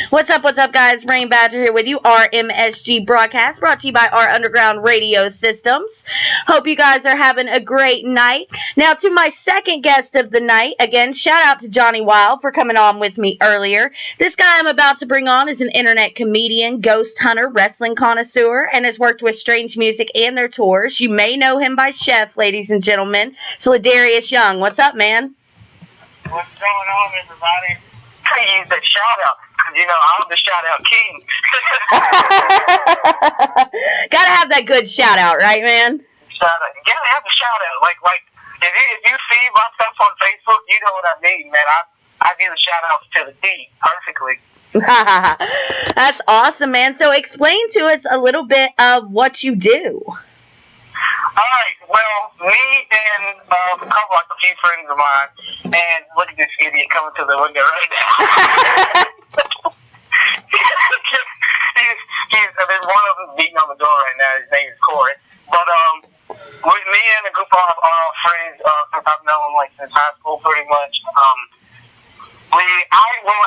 What's up, guys? Rayne Badger here with you. RMSG Broadcast, brought to you by our Underground Radio Systems. Hope you guys are having a great night. Now, to my second guest of the night, again, shout out to Johnny Wild for coming on with me earlier. This guy I'm about to bring on is an internet comedian, ghost hunter, wrestling connoisseur, and has worked with Strange Music and their tours. You may know him by Chef, ladies and gentlemen. It's LaDarrius Young. What's up, man? What's going on, everybody? I use that shout out. You know, I'm the shout out king. Gotta have that good shout out, right, man? Shout out. You gotta have the shout out. Like if you see my stuff on Facebook, you know what I mean, man. I do the shout outs to the T perfectly. That's awesome, man. So explain to us a little bit of what you do. Alright, well, me and a few friends of mine, and look at this idiot coming to the window right now. There's one of them beating on the door right now. His name is Corey. But with me and a group of our friends, since I've known like since high school, pretty much.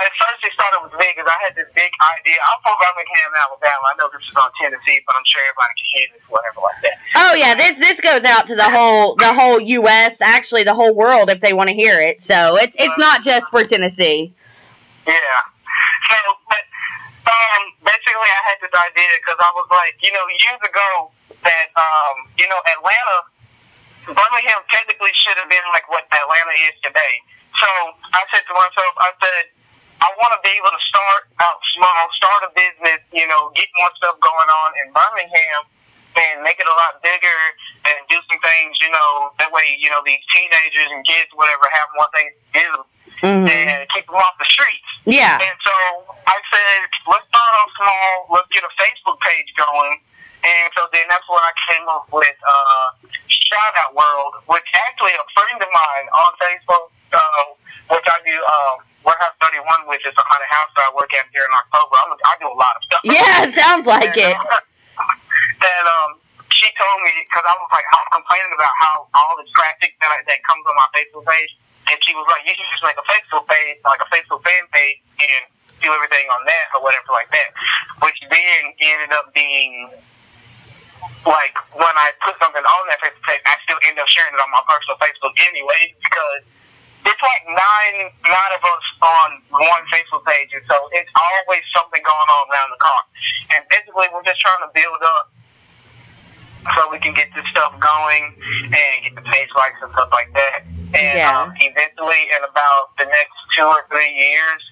At first it started with me because I had this big idea. I'm from Birmingham, Alabama. I know this is on Tennessee, but I'm sure everybody can hear this, whatever like that. Oh yeah, this goes out to the whole U.S. Actually, the whole world if they want to hear it. So it's not just for Tennessee. Yeah. So, but basically, I had this idea because I was like, years ago that Atlanta, Birmingham technically should have been like what Atlanta is today. So I said to myself, I want to be able to start out small, start a business, get more stuff going on in Birmingham and make it a lot bigger and do some things, that way, these teenagers and kids, whatever, have more things to do and keep them off the streets. Yeah. And so I said, let's start off small, let's get a Facebook page going. And so then that's where I came up with Shout Out World, which actually a friend of mine on Facebook, which I do Warehouse 31, which is a haunted house that I work at here in October. I do a lot of stuff. Yeah, it sounds like it. And she told me, because I was complaining about how all the traffic that comes on my Facebook page, and she was like, you should just make a Facebook page, like a Facebook fan page, and do everything on that or whatever like that. Which then ended up being, like, when I put something on that Facebook page, I still end up sharing it on my personal Facebook anyway, because it's like nine of us on one Facebook page, and so it's always something going on around the clock. And basically, we're just trying to build up so we can get this stuff going and get the page likes and stuff like that. And eventually, in about the next 2 or 3 years,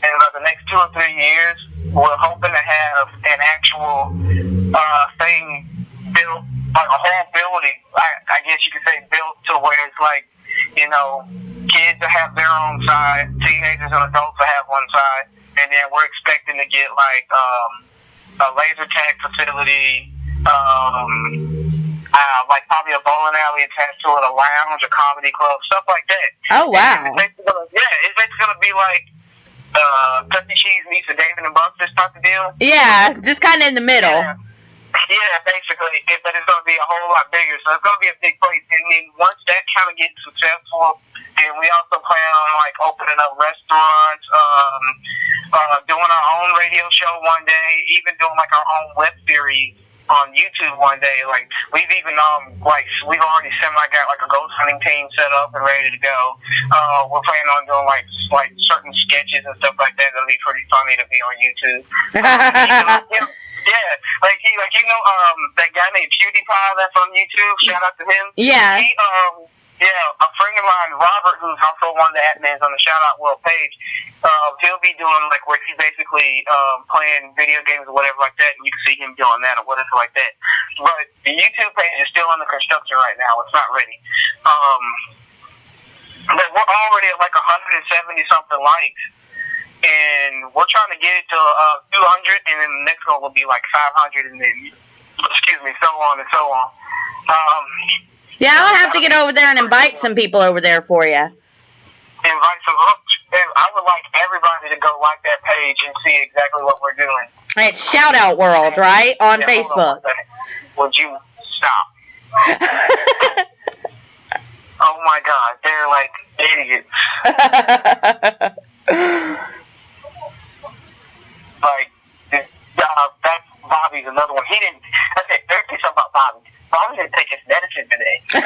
in about the next 2 or 3 years, we're hoping to have an actual thing built, like a whole building, I guess you could say built to where it's like, kids will have their own side, teenagers and adults will have one side, and then we're expecting to get like a laser tag facility, like probably a bowling alley attached to it, a lounge, a comedy club, stuff like that. Oh, wow. It's going to be like Chuck E. Cheese meets a David and Buster's type of deal. Yeah, just kind of in the middle. Yeah, basically, but it's going to be a whole lot bigger, so it's going to be a big place. And then once that kind of gets successful, then we also plan on like opening up restaurants, doing our own radio show one day, even doing like our own web series on YouTube one day. Like we've even we've already got like a ghost hunting team set up and ready to go. We're planning on doing like certain sketches and stuff like that. That'll be pretty funny to be on YouTube. Yeah, that guy named PewDiePie that's on YouTube. Shout out to him. Yeah. He, a friend of mine, Robert, who's also one of the admins on the Shout Out World page, he'll be doing like where he's basically playing video games or whatever like that, and you can see him doing that or whatever like that. But the YouTube page is still under construction right now. It's not ready. But we're already at like 170 something likes. And we're trying to get it to 200, and then the next one will be like 500, and then, so on and so on. Yeah, I'll have to get over there and invite some people over there for you. Invite some. I would like everybody to go like that page and see exactly what we're doing. It's Shout Out World, right? On Facebook. Would you stop? Oh my God, they're like idiots. Bobby's another one. He didn't. I said, there's something about Bobby. Bobby didn't take his medicine today. So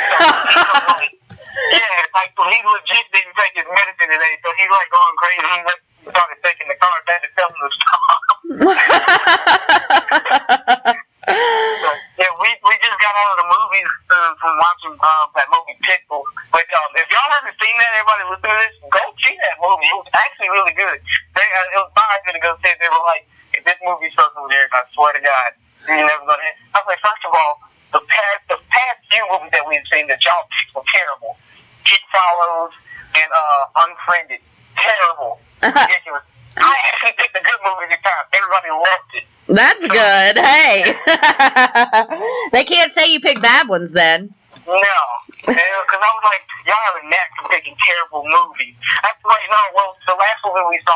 like he legit didn't take his medicine today. So he's like going crazy. He started taking the car back to tell him to stop. So, yeah, we just got out of the movies from watching that movie Pitbull. But if y'all haven't seen that, everybody listening to this, go see that movie. It was actually really good. It was fine to go see it. They were like, if this movie starts with Eric, I swear to God, you're never gonna hit. I was like, first of all, the past few movies that we've seen that y'all picked were terrible. It Follows and Unfriended. Terrible. Ridiculous. I actually picked the good movie this time. Everybody left it. That's good. Hey. They can't say you pick bad ones then. No. Because I was like, y'all have a knack for picking terrible movies. That's like, no, well, the last movie we saw,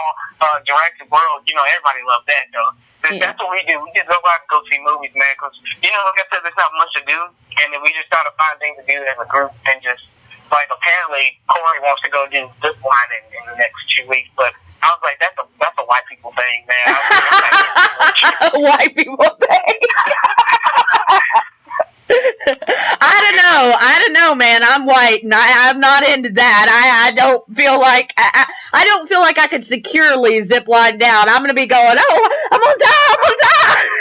Jurassic World, everybody loved that, though. That's what we do. We just go out and go see movies, man, because, like I said, there's not much to do, and then we just try to find things to do as a group, and just, like, apparently, Corey wants to go do zip lining in the next 2 weeks, but I was like, that's a white people thing, man. White people thing. I don't know, man. I'm white, and I'm not into that. I don't feel like I don't feel like I could securely zip line down. I'm gonna be going, oh, I'm gonna die.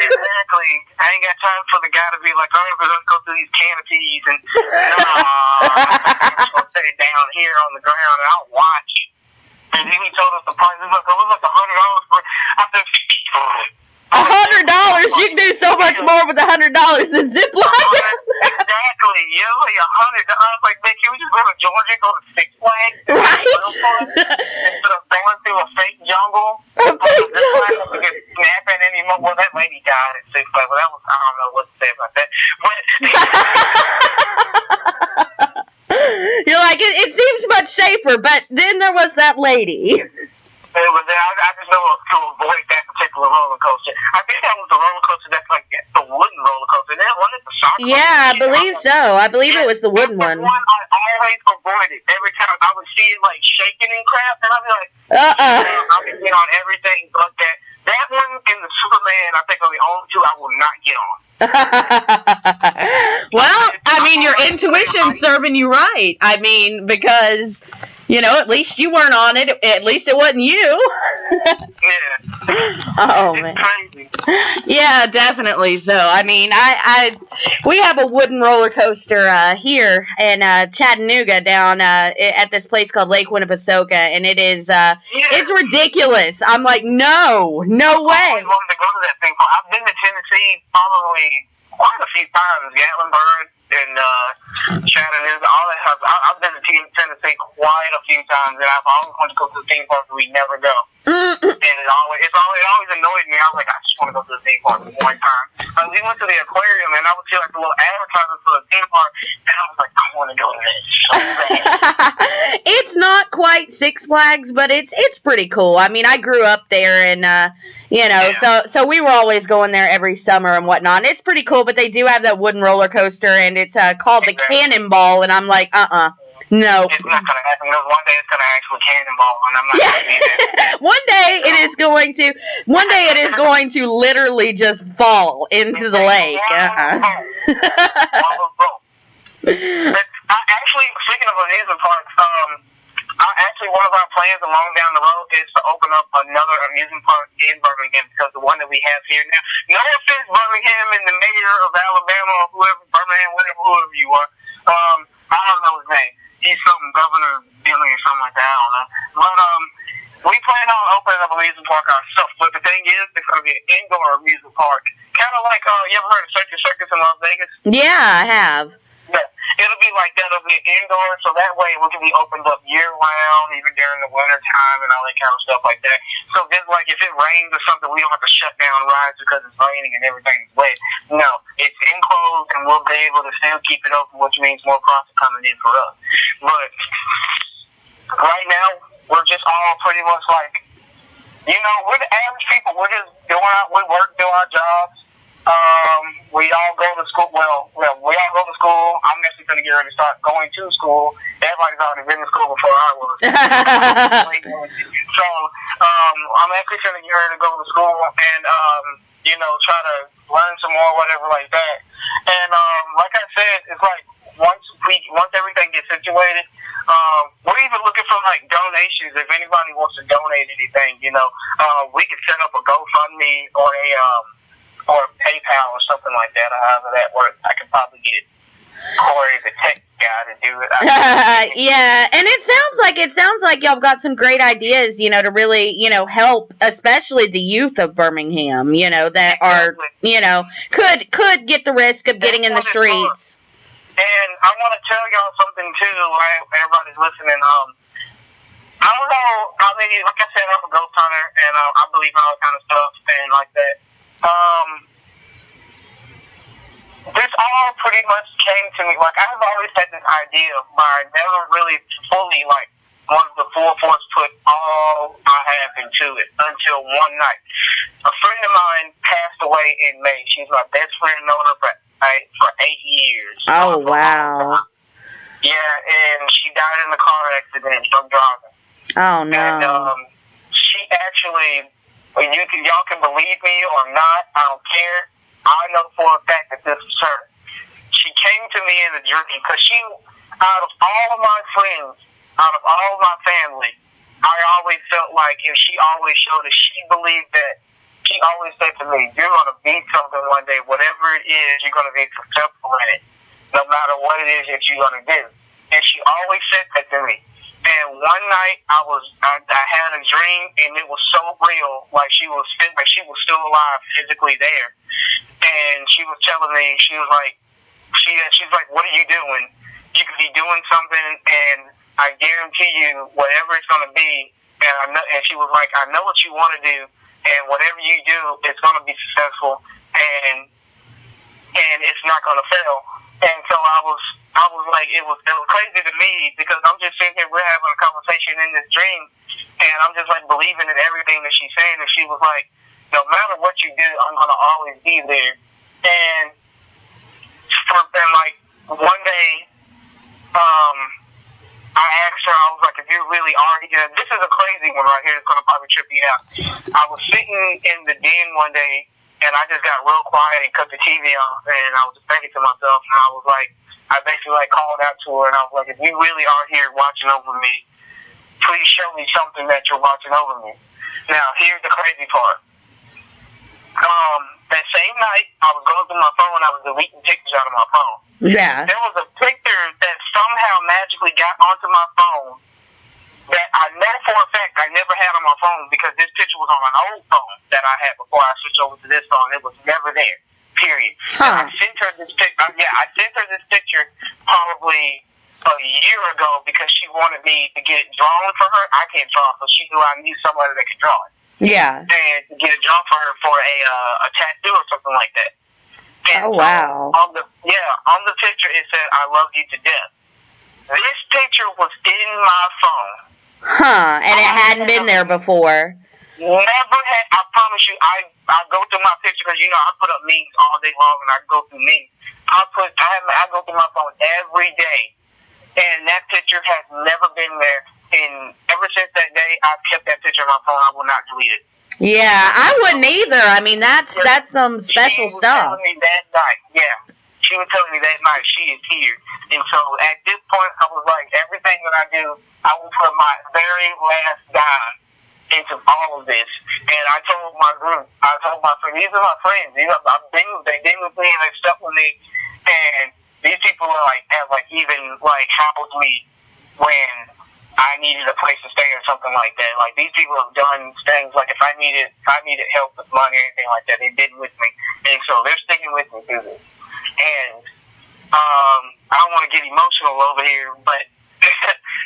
Exactly. I ain't got time for the guy to be like, all right, we're gonna go through these canopies, and I'm just gonna sit it down here on the ground, and I'll watch. And then he told us the price. It was like $100 for. I said, $100? You can do so much more with $100 than zip line. Exactly. Yeah, it was like $100. I was like, man, can we just go to Georgia, go to Six Flags? Right. Instead of going through a fake jungle. A fake jungle. Snapping anymore. Well, that lady died at Six Flags. Well, that was, I don't know what to say about that. But you're like, it seems much safer, but then there was that lady. It was, I just know to avoid that particular roller coaster. I think that was the roller coaster that's like the wooden roller coaster. That wasn't the shark. Yeah, I believe so. I believe it was the wooden one. I always avoided every time I would see it like shaking and crap, and I'd be like, I'll be on everything but that. That one and the Superman, I think, are the only two I will not get on. Well, I mean, your intuition's serving you right. I mean, because, at least you weren't on it. At least it wasn't you. Yeah. Oh, it's man. Crazy. Yeah, definitely. So, I mean, we have a wooden roller coaster here in Chattanooga down at this place called Lake Winnipesaukee, and it is it's ridiculous. I'm like, no way. I always wanted to go to that thing. I've been to Tennessee probably quite a few times, Gatlinburg and Chattanooga, all that stuff. I've been to Tennessee quite a few times, and I've always wanted to go to the theme park, but we never go. And it always annoyed me. I was like, I just want to go to the theme park one time. We went to the aquarium, and I would see like a little advertisement for the theme park, and I was like, I want to go to that so bad. It's not quite Six Flags, but it's pretty cool. I mean, I grew up there, and so we were always going there every summer and whatnot. And it's pretty cool, but they do have that wooden roller coaster, and it's called the Cannonball, and I'm like, no. It's not going to happen. One day it's going to actually cannonball, and I'm not going to be there. One day it is going to literally just fall into the lake. Actually, speaking of amusement parks, one of our plans along down the road is to open up another amusement park in Birmingham, because the one that we have here now, no offense, Birmingham, and the mayor of Alabama, or whoever you are, I don't know his name. He's something, Governor Billy or something like that, I don't know. But we plan on opening up an amusement park ourselves. But the thing is, it's going to be an indoor amusement park, kind of like you ever heard of Circus in Las Vegas? Yeah, I have. Yeah, it'll be like that. It'll be indoor, so that way we can be opened up year-round, even during the winter time and all that kind of stuff like that. So then, like, if it rains or something, we don't have to shut down rides because it's raining and everything's wet. No, it's enclosed, and we'll be able to still keep it open, which means more profit coming in for us. But right now, we're just all pretty much like, we're the average people. We're just going out, we work, do our jobs. We all go to school. Well, we all go to school. I'm actually going to get ready to start going to school everybody's already been to school before I was. So, I'm actually going to get her to go to school and, try to learn some more, whatever like that. And, like I said, it's like, once everything gets situated, we're even looking for like donations. If anybody wants to donate anything, we could set up a GoFundMe or a PayPal or something like that, or however that works. I could probably get Corey, the tech guy, to do it. Yeah, and it sounds like y'all got some great ideas, to really, help, especially the youth of Birmingham, that are, could get the risk of getting in the streets. And I want to tell y'all something too, right? Everybody's listening. I don't know. I mean, like I said, I'm a ghost hunter, and I believe in all kind of stuff and like that. This all pretty much came to me. Like, I've always had this idea, but I never really fully wanted to full force put all I have into it until one night. A friend of mine passed away in May. She's my best friend, known her for 8 years. Oh, wow. Yeah, and she died in a car accident, drunk driving. Oh, no. And she actually, y'all can believe me or not, I don't care. I know for a fact that this was her. She came to me in a dream because out of all of my friends, out of all of my family, I always felt like, and she always showed that she believed that. She always said to me, you're going to be something one day. Whatever it is, you're going to be successful in it, no matter what it is that you're going to do. And she always said that to me. And one night, I had a dream, and it was so real, like she was still alive, physically there. And she was telling me, she's like, what are you doing? You could be doing something, and I guarantee you, whatever it's going to be. And she was like, I know what you want to do. And whatever you do, it's going to be successful, and it's not going to fail. And so I was like, it was crazy to me because I'm just sitting here, we're having a conversation in this dream, and I'm just like believing in everything that she's saying. And she was like, no matter what you do, I'm going to always be there. And like one day, I asked her, I was like, if you really are here, this is a crazy one right here, it's going to probably trip you out. I was sitting in the den one day, and I just got real quiet and cut the TV off, and I was just thinking to myself, and I was like, I basically called out to her, and I was like, if you really are here watching over me, please show me something that you're watching over me. Now, here's the crazy part. That same night, I was going through my phone, I was deleting pictures out of my phone. Yeah. There was a picture that somehow magically got onto my phone that I know for a fact I never had on my phone because this picture was on an old phone that I had before I switched over to this phone. It was never there, period. Huh. And I sent her this picture probably a year ago because she wanted me to get it drawn for her. I can't draw, so she knew I knew somebody that could draw it. Yeah. And to get it drawn for her for a tattoo or something like that. And oh, wow. So on the picture it said, I love you to death. This picture was in my phone. Huh, and it hadn't been there before. Never had, I promise you, I go through my picture because, I put up memes all day long and I go through memes. I go through my phone every day. And that picture has never been there. And ever since that day, I've kept that picture on my phone. I will not delete it. Yeah, I wouldn't either. I mean, that's some special stuff. She was telling me that night, she was telling me that night she is here. And so at this point, I was like, everything that I do, I will put my very last dime into all of this. And I told my group, I told my friends, these are my friends. They've been with me and they've stuck with me. And these people are have even housed me when I needed a place to stay or something like that. Like, these people have done things if I needed help with money or anything like that, they've been with me. And so they're sticking with me through this. And I don't want to get emotional over here, but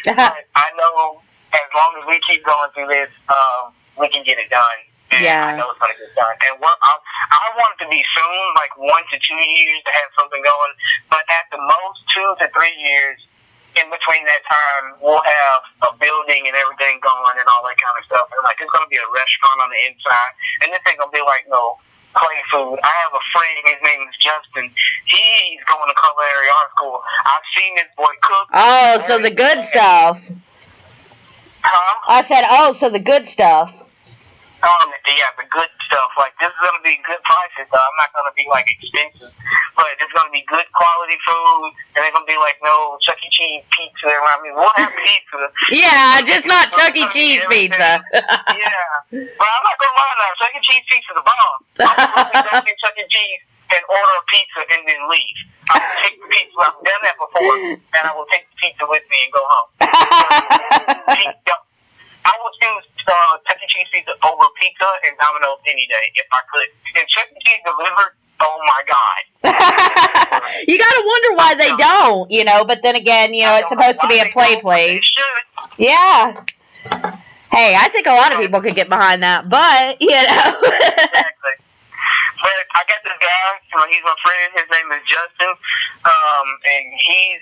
I know as long as we keep going through this, we can get it done. And I know it's going to get done. And I want it to be soon, 1 to 2 years to have something going. But at the most, 2 to 3 years, in between that time, we'll have a building and everything going and all that kind of stuff. And it's going to be a restaurant on the inside. And this ain't going to be no play food. I have a friend, his name is Justin. He's going to culinary art school. I've seen this boy cook. Oh, so the good stuff. Huh? I said, oh, so the good stuff. Yeah, the good stuff. Like, this is going to be good prices, though. I'm not going to be, like, expensive. But it's going to be good quality food. And it's going to be, like, no Chuck E. Cheese pizza. I mean, we'll have pizza. Yeah, just not Chuck E. Cheese pizza. Yeah. But I'm not going to lie now. Chuck E. Cheese pizza is the bomb. I'm going to go to Chuck E. Cheese and order a pizza and then leave. I will take the pizza. I've done that before. And I will take the pizza with me and go home. I would choose Chuck E. Cheese pizza over pizza and Domino's any day if I could. And Chuck E. Cheese delivered, oh my God. You gotta wonder why they don't, you know, but then again, you know, it's supposed to be a play place. They should. Yeah. Hey, I think a lot of people could get behind that, but, you know. Exactly. But I got this guy, he's my friend, his name is Justin, and he's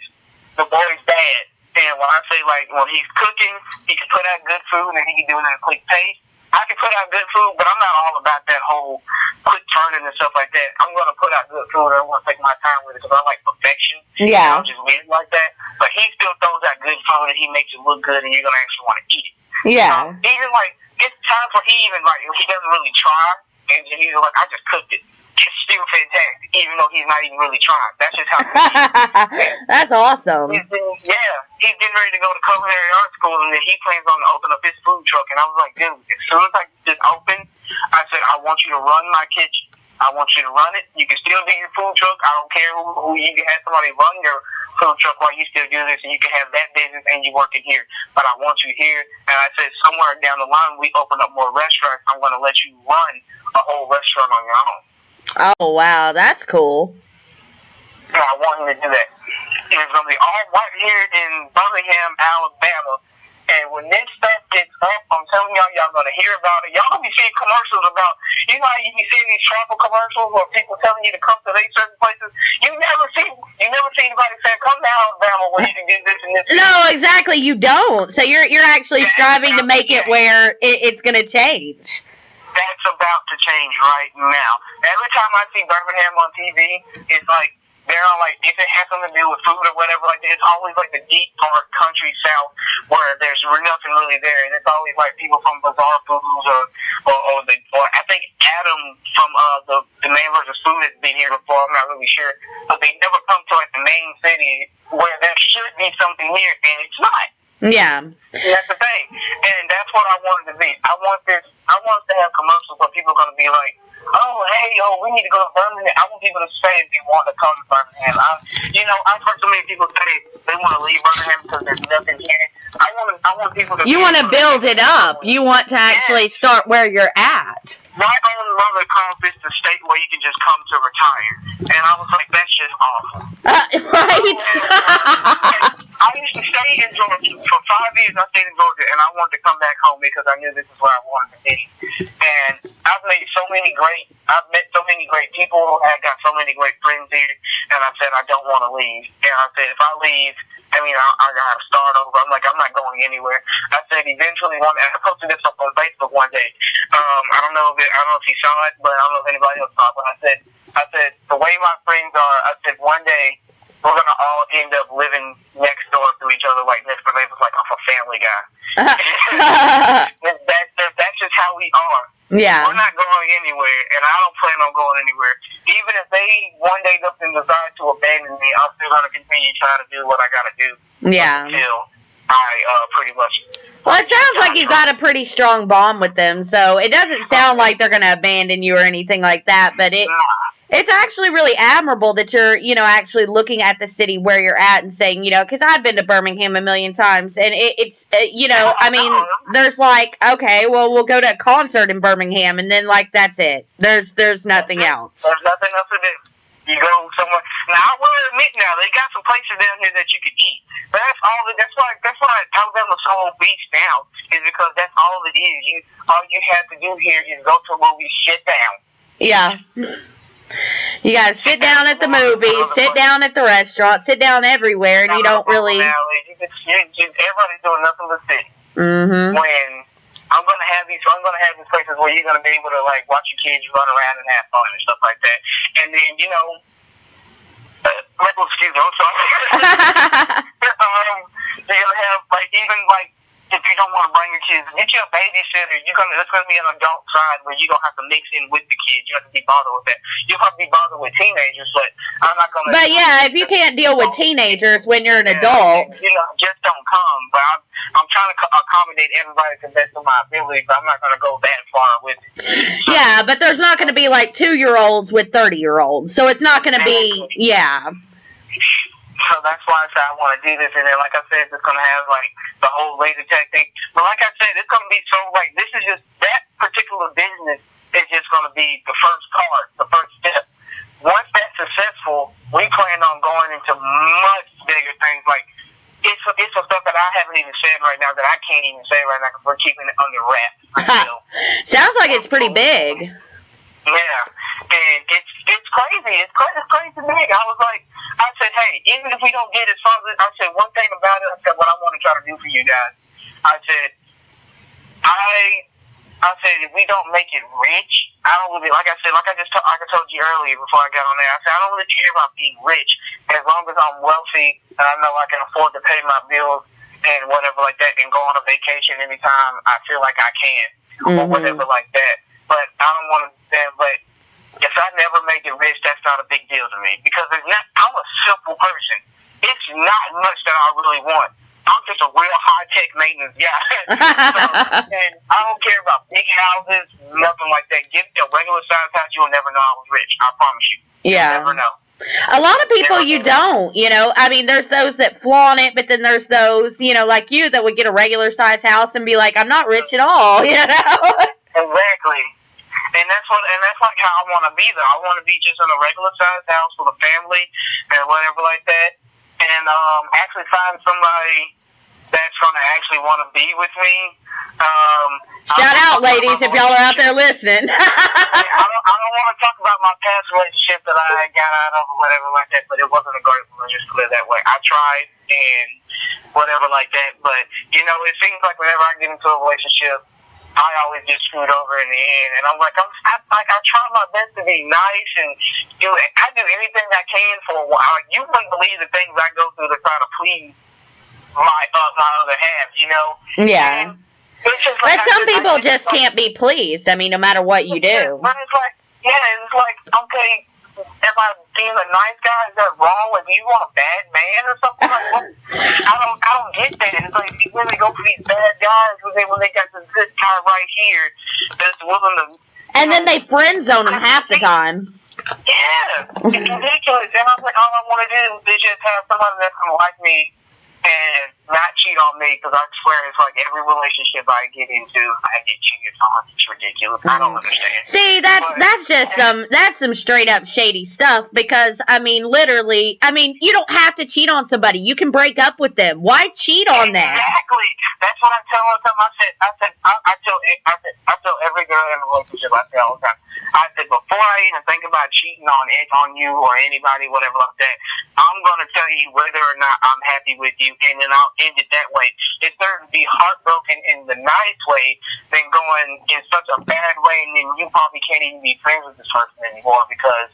the boy's dad. And when I say, like, when he's cooking, he can put out good food and he can do it in a quick pace. I can put out good food, but I'm not all about that whole quick turning and stuff like that. I'm going to put out good food and I want to take my time with it because I like perfection. Yeah. I'm just weird like that. But he still throws out good food and he makes it look good and you're going to actually want to eat it. Yeah. Even, like, it's times where he even, like, he doesn't really try. And he's like, I just cooked it. It's still fantastic, even though he's not even really trying. That's just how he is. That's awesome. He's getting ready to go to culinary art school, and then he plans on to open up his food truck. And I was like, dude, as soon as I get this open, I said, I want you to run my kitchen. I want you to run it. You can still do your food truck. I don't care who you can have somebody run your food truck while you still do this, and you can have that business and you work in here. But I want you here. And I said, somewhere down the line, we open up more restaurants. I'm going to let you run a whole restaurant on your own. Oh, wow, that's cool. Yeah, I want him to do that. And it's going to be all right here in Birmingham, Alabama. And when this stuff gets up, I'm telling y'all going to hear about it. Y'all going to be seeing commercials about, you know how you be seeing these travel commercials where people telling you to come to these certain places? You never see anybody saying, come to Alabama where you can do this and this. No, exactly, you don't. So you're actually striving to make it where it's going to change. That's about to change right now. Every time I see Birmingham on TV, it's like, they're all like, if it has something to do with food or whatever, like, it's always like the deep part country south where there's nothing really there. And it's always like people from Bazaar Foods or I think Adam from the Man vs. Food has been here before. I'm not really sure. But they never come to like the main city where there should be something here, and it's not. Yeah. That's the thing. And that's what I want it to be. I want us to have commercials where people are going to be like, we need to go to Birmingham. I want people to say if they want to come to Birmingham. I've heard so many people say they want to leave Birmingham because there's nothing here. I want people to... You want to build it up. You want to actually start where you're at. My own mother calls this the state where you can just come to retire. And I was like, that's just awful. Right? I used to stay in Georgia. For 5 years, I stayed in Georgia, and I wanted to come back home because I knew this is where I wanted to be. And I've met so many great people. I've got so many great friends here. And I said, I don't want to leave. And I said, if I leave, I got to start over. I'm like, I'm not going anywhere. I said, eventually and I posted this up on Facebook one day. I don't know if you saw it, but I don't know if anybody else saw it. But I said, the way my friends are, I said, one day we're going to all end up living next door to each other like this, but they was like, I'm a family guy. That's just how we are. Yeah. We're not going anywhere, and I don't plan on going anywhere. Even if they one day decide to abandon me, I'm still going to continue trying to do what I got to do. Yeah. Until I pretty much... Well, it sounds like you've got a pretty strong bond with them, so it doesn't sound like they're going to abandon you or anything like that, but it's actually really admirable that you're, actually looking at the city where you're at and saying, because I've been to Birmingham a million times, and it's there's like, okay, well, we'll go to a concert in Birmingham, and then, like, that's it. There's nothing else. There's nothing else to do. You go somewhere. Now, I will admit now, they got some places down here that you could eat. But that's why Alabama's so obese now, is because that's all it is. All you have to do here is go to a movie, sit down. Yeah. You gotta sit down at the movie, sit down at the restaurant, sit down everywhere, and you don't really... Everybody's doing nothing but sit. Mm-hmm. When I'm gonna have these places where you're gonna be able to like watch your kids run around and have fun and stuff like that. And then excuse me, I'm sorry. You're gonna have like even like if you don't want to bring your kids, get you a babysitter. It's gonna be an adult side where you're gonna have to mix in with the kids. You have to be bothered with that. You'll probably be bothered with teenagers, but I'm not gonna. But yeah, if you can't deal with teenagers when you're an adult, just don't come. But I'm trying to accommodate everybody to the best of my ability, but I'm not gonna go that far with it. So, yeah, but there's not gonna be like 2-year-olds with 30-year-olds, so it's not gonna be So that's why I said I want to do this, and then like I said, it's gonna have like the whole laser tag thing. But like I said, it's gonna be so like this is just that particular business is just gonna be the first part, the first step. Once that's successful, we plan on going into much bigger things. Like it's some stuff that I haven't even said right now that I can't even say right now because we're keeping it under wraps. Sounds like it's pretty big. Yeah, and it's crazy. It's crazy big. I said, hey, even if we don't get as far as I said, one thing about it, I said, what I want to try to do for you guys, I said, if we don't make it rich, I don't really, like I told you earlier before I got on there, I said, I don't really care about being rich as long as I'm wealthy and I know I can afford to pay my bills and whatever like that and go on a vacation anytime I feel like I can or whatever like that. But I don't want to, but if I never make it rich, that's not a big deal to me because I'm a simple person. It's not much that I really want. I'm just a real high-tech maintenance guy. And I don't care about big houses, nothing like that. Give me a regular-sized house, you'll never know I was rich. I promise you. Yeah. You'll never know. A lot of people you don't, I mean, there's those that flaunt it, but then there's those, like you that would get a regular-sized house and be like, I'm not rich at all, Exactly. And that's like how I want to be though. I want to be just in a regular sized house with a family and whatever like that. And actually find somebody that's gonna actually want to be with me. Shout out, ladies, if y'all are out there listening. I don't want to talk about my past relationship that I got out of or whatever like that, but it wasn't a great relationship, clear that way. I tried and whatever like that, but it seems like whenever I get into a relationship, I always get screwed over in the end, and I'm like, I try my best to be nice and I do anything I can for a while. You wouldn't believe the things I go through to try to please my other half, Yeah. And it's just like, but some people just can't be pleased. I mean, no matter what you do. But it's like, okay, am I being a nice guy? Is that wrong? Like, do you want a bad man or something like that? I don't get that. It's like you really go for these bad guys when they got this good guy right here that's willing to. And then they friend zone them half the time. Yeah, it's ridiculous. And I'm like, all I want to do is just have somebody that's gonna like me and not cheat on me, because I swear it's like every relationship I get into, I get cheated on. It's ridiculous. I don't understand. See, that's some straight up shady stuff, because I mean, literally, you don't have to cheat on somebody. You can break up with them. Why cheat on them? Exactly. That's what I tell all the time. I tell every girl in a relationship, I say all the time, I said, before I even think about cheating on you or anybody, whatever like that, I'm going to tell you whether or not I'm happy with you, and then I'll end it that way. It's better to be heartbroken in the nice way than going in such a bad way, and then you probably can't even be friends with this person anymore because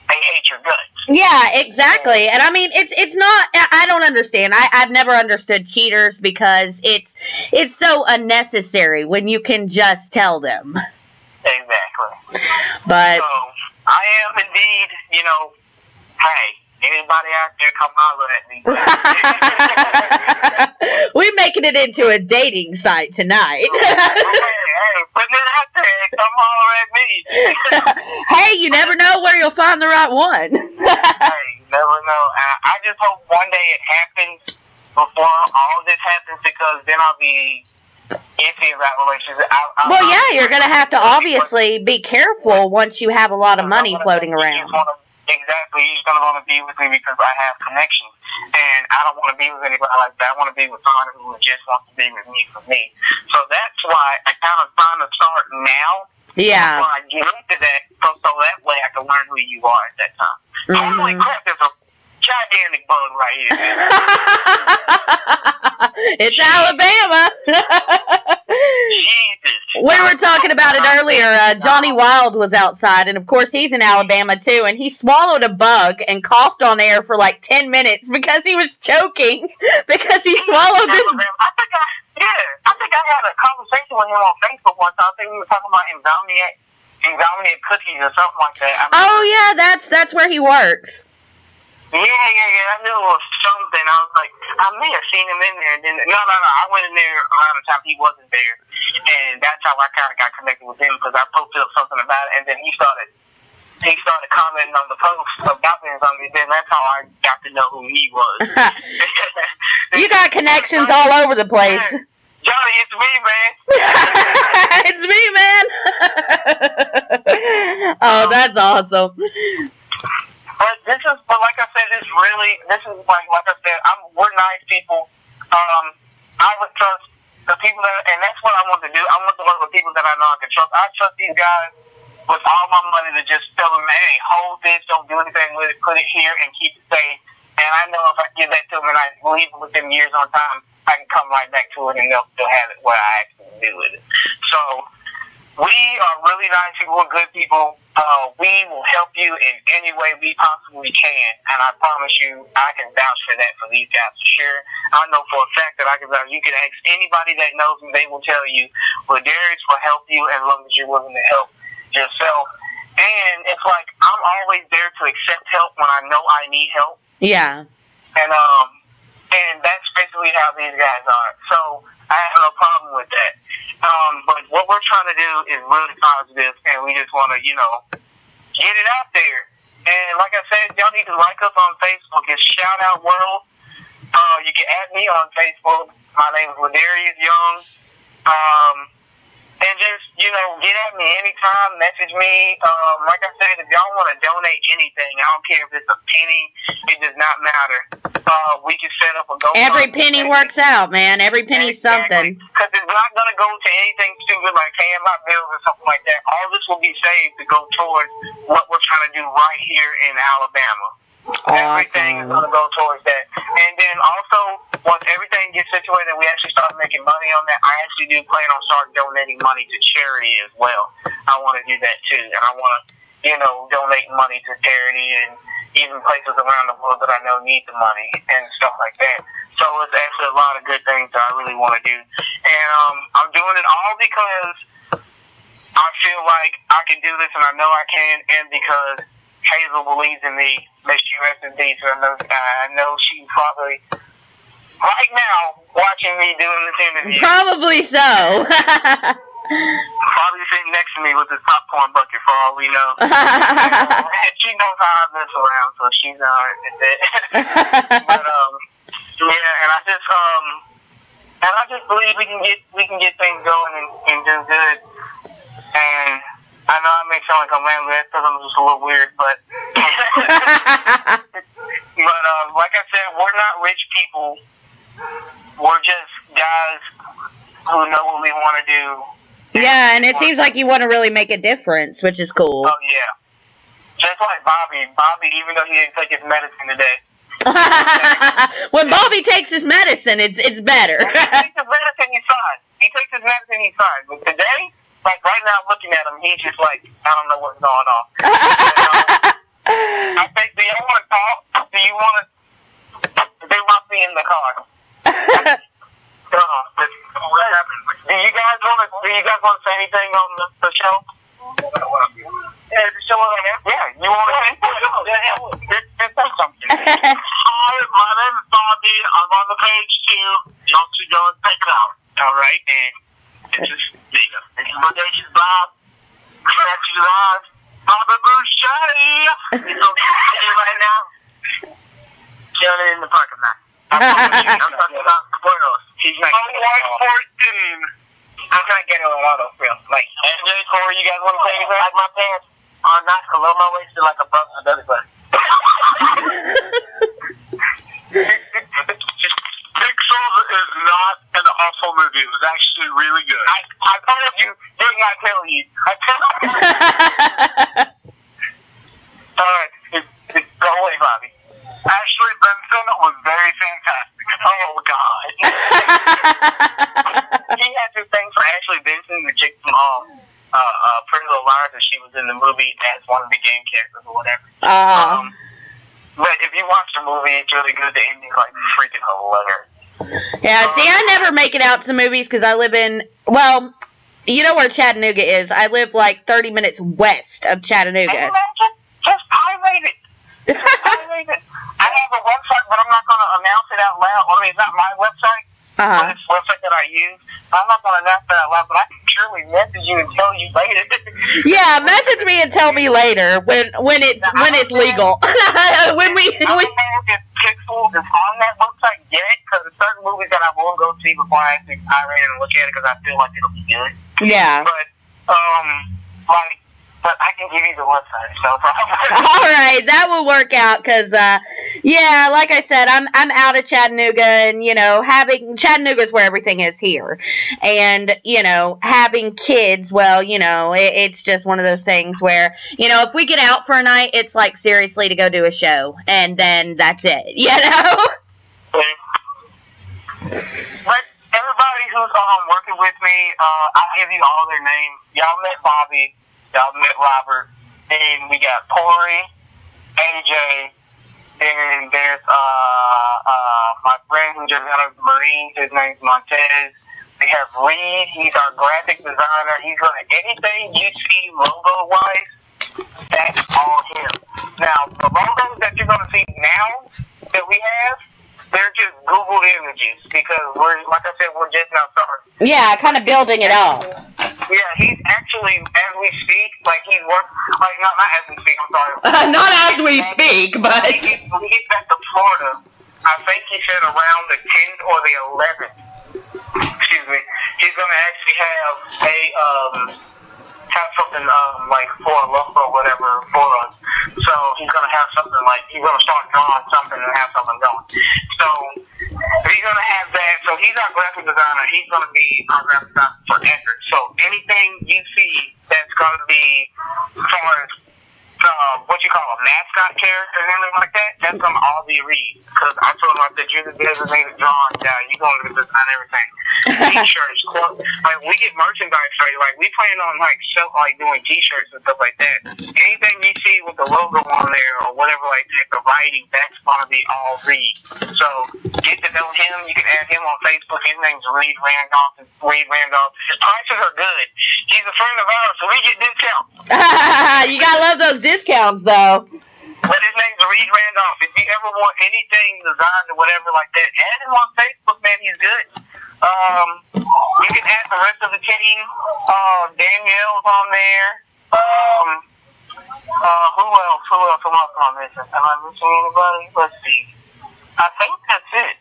they hate your guts. Yeah, exactly. And I mean, it's not, I don't understand. I've never understood cheaters, because it's so unnecessary when you can just tell them. Exactly. But so I am indeed, hey, anybody out there, come holler at me. We're making it into a dating site tonight. Hey, putting it out there, come holler at me. Hey, you never know where you'll find the right one. Hey, you never know. I just hope one day it happens before all this happens, because then I'll be iffy about relationships. Well, yeah, you're going to have to obviously be careful once you have a lot of money floating around. Exactly. You're just going to want to be with me because I have connections. And I don't want to be with anybody like that. I want to be with someone who just wants to be with me for me. So that's why I kind of trying to start now. Yeah. Before I get into that, so that way I can learn who you are at that time. Mm-hmm. Holy crap, there's a gigantic bug right here. It's Alabama. Jesus. We were talking about it earlier. Johnny Wild was outside, and of course he's in Alabama too, and he swallowed a bug and coughed on air for like 10 minutes because he was choking because he swallowed this. I think I had a conversation with him on Facebook one time. I think we were talking about insomnia cookies or something like that. Yeah, that's where he works. Yeah. I knew it was something. I was like, I may have seen him in there. And then, no. I went in there around the time he wasn't there. And that's how I kind of got connected with him because I posted up something about it. And then he started commenting on the post about the insomnia. Then that's how I got to know who he was. You got connections all over the place. Johnny, it's me, man. It's me, man. Oh, that's awesome. But like I said, this is like I said, we're nice people. I would trust the people and that's what I want to do. I want to work with people that I know I can trust. I trust these guys with all my money to just tell them, hey, hold this, don't do anything with it, put it here and keep it safe. And I know if I give that to them and I leave it within years on time, I can come right back to it and they'll still have it where I actually do with it. So we are really nice people, we're good people. We will help you in any way we possibly can, and I promise you, I can vouch for that for these guys for sure. I know for a fact that I can vouch. You can ask anybody that knows me; they will tell you, LaDarrius will help you as long as you're willing to help yourself. And it's like I'm always there to accept help when I know I need help. Yeah. And that's basically how these guys are. So I have no problem with that. But what we're trying to do is really positive, and we just want to, get it out there. And like I said, y'all need to like us on Facebook. It's Shout Out World. You can add me on Facebook. My name is LaDarrius Young. And just, get at me anytime, message me. Like I said, if y'all want to donate anything, I don't care if it's a penny, it does not matter. We can set up a GoFundMe. Every penny works out, man. Every penny's something. Because it's not going to go to anything stupid like paying my bills or something like that. All this will be saved to go towards what we're trying to do right here in Alabama. Awesome. Everything is going to go towards that. And then also, once everything gets situated and we actually start making money on that, I actually do plan on starting donating money to charity as well. I want to do that too. And I want to, donate money to charity and even places around the world that I know need the money and stuff like that. So it's actually a lot of good things that I really want to do. And I'm doing it all because I feel like I can do this and I know I can, and because Hazel believes in me. May she rest in peace. I know she's probably right now watching me doing this interview. Probably so. Probably sitting next to me with this popcorn bucket for all we know. She knows how I mess around, so she's alright with that. But yeah, and I just believe we can get things going and do good. And I know I make sound like I'm rambling, that's because I'm just a little weird, but like I said, we're not rich people. We're just guys who know what we want to do. Yeah, and it seems like you want to really make a difference, which is cool. Oh, yeah. Just like Bobby. Bobby, even though he didn't take his medicine today. When Bobby takes his medicine, it's better. When he takes his medicine, he's fine. He takes his medicine, he's fine. But today, like right now, looking at him, he's just like, I don't know what's going on. I think, do y'all want to talk? Do you want to? They must be in the car. What happened? Do you guys want to say anything on the show? Yeah, the show on there. Yeah, you want to say anything? Just say something. Hi, my name is Bobby. I'm on the page too. Y'all should go and check it out. All right, and this is my day. She's Bob. Catch you live. Bobby Boucher. He's on the right now. Chilling in the parking lot. I'm talking about squirrels. He's not getting it. I'm trying to get it on autofill. Like, MJ, Corey, you guys want to say anything? Like, my pants are not below my waist, they're like above my belly button. Pixels is not an awful movie. It was actually really good. I told you, didn't I tell you? Alright, go away, Bobby. Ashley Benson was very fantastic. Oh, God. He had this thing for Ashley Benson, the chick from LaDarrius, and she was in the movie as one of the game characters or whatever. But if you watch the movie, it's really good. The ending's like freaking hilarious. Yeah, see, I never make it out to the movies because I live in, well, you know where Chattanooga is. I live like 30 minutes west of Chattanooga. Just pirate it. Pirate it. I have a website, but I'm not going to announce it out loud. I mean, it's not my website. But it's a website that I use. I'm not going to announce it out loud, but I can surely message you and tell you later. Yeah, message me and tell me later when it's legal. when we. I don't know if Pixel is on that website yet, because there's certain movies that I will go see before I actually pirate it and look at it, because I feel like it'll be good. Yeah. But I can give you the website, so. All right, that will work out, because, yeah, like I said, I'm out of Chattanooga, and, you know, Chattanooga's where everything is here. And, you know, having kids, well, you know, it's just one of those things where, you know, if we get out for a night, it's like seriously to go do a show, and then that's it, you know? But everybody who's working with me, I'll give you all their names. Y'all met Bobby. Y'all met Robert, and we got Corey, AJ, and there's my friend who just got a Marines, his name's Montez. We have Reed, he's our graphic designer. He's gonna, anything you see logo-wise, that's all him. Now, the logos that you're gonna see now that we have, they're just Googled images, because we're, like I said, we're just now starting. Yeah, kind of building it up. Yeah, he's actually, as we speak, like he's working, like not as we speak, I'm sorry. Not as we speak, but. When he gets back to Florida, I think he said around the 10th or the 11th, excuse me, he's going to actually have something like for a logo or whatever for us. So he's going to have something like, he's going to start drawing something and have something going. So he's going to have that. So he's our graphic designer. He's going to be our graphic designer forever. So anything you see that's going to be for what you call a mascot character and everything like that, that's going to all be Reed. Because I told him, I said, you're the designated drawing guy. You're going to design everything. T-shirts, like we get merchandise ready. Like we plan on doing T-shirts and stuff like that. Anything you see with the logo on there or whatever like that, the writing, that's gonna be all Reed. So get to know him. You can add him on Facebook. His name's Reed Randolph. His prices are good. He's a friend of ours, so we get discounts. You gotta love those discounts, though. But his name's Reed Randolph. If you ever want anything designed or whatever like that, add him on Facebook, man. He's good. You can add the rest of the team. Danielle's on there. Who else am I missing? Am I missing anybody? Let's see. I think that's it.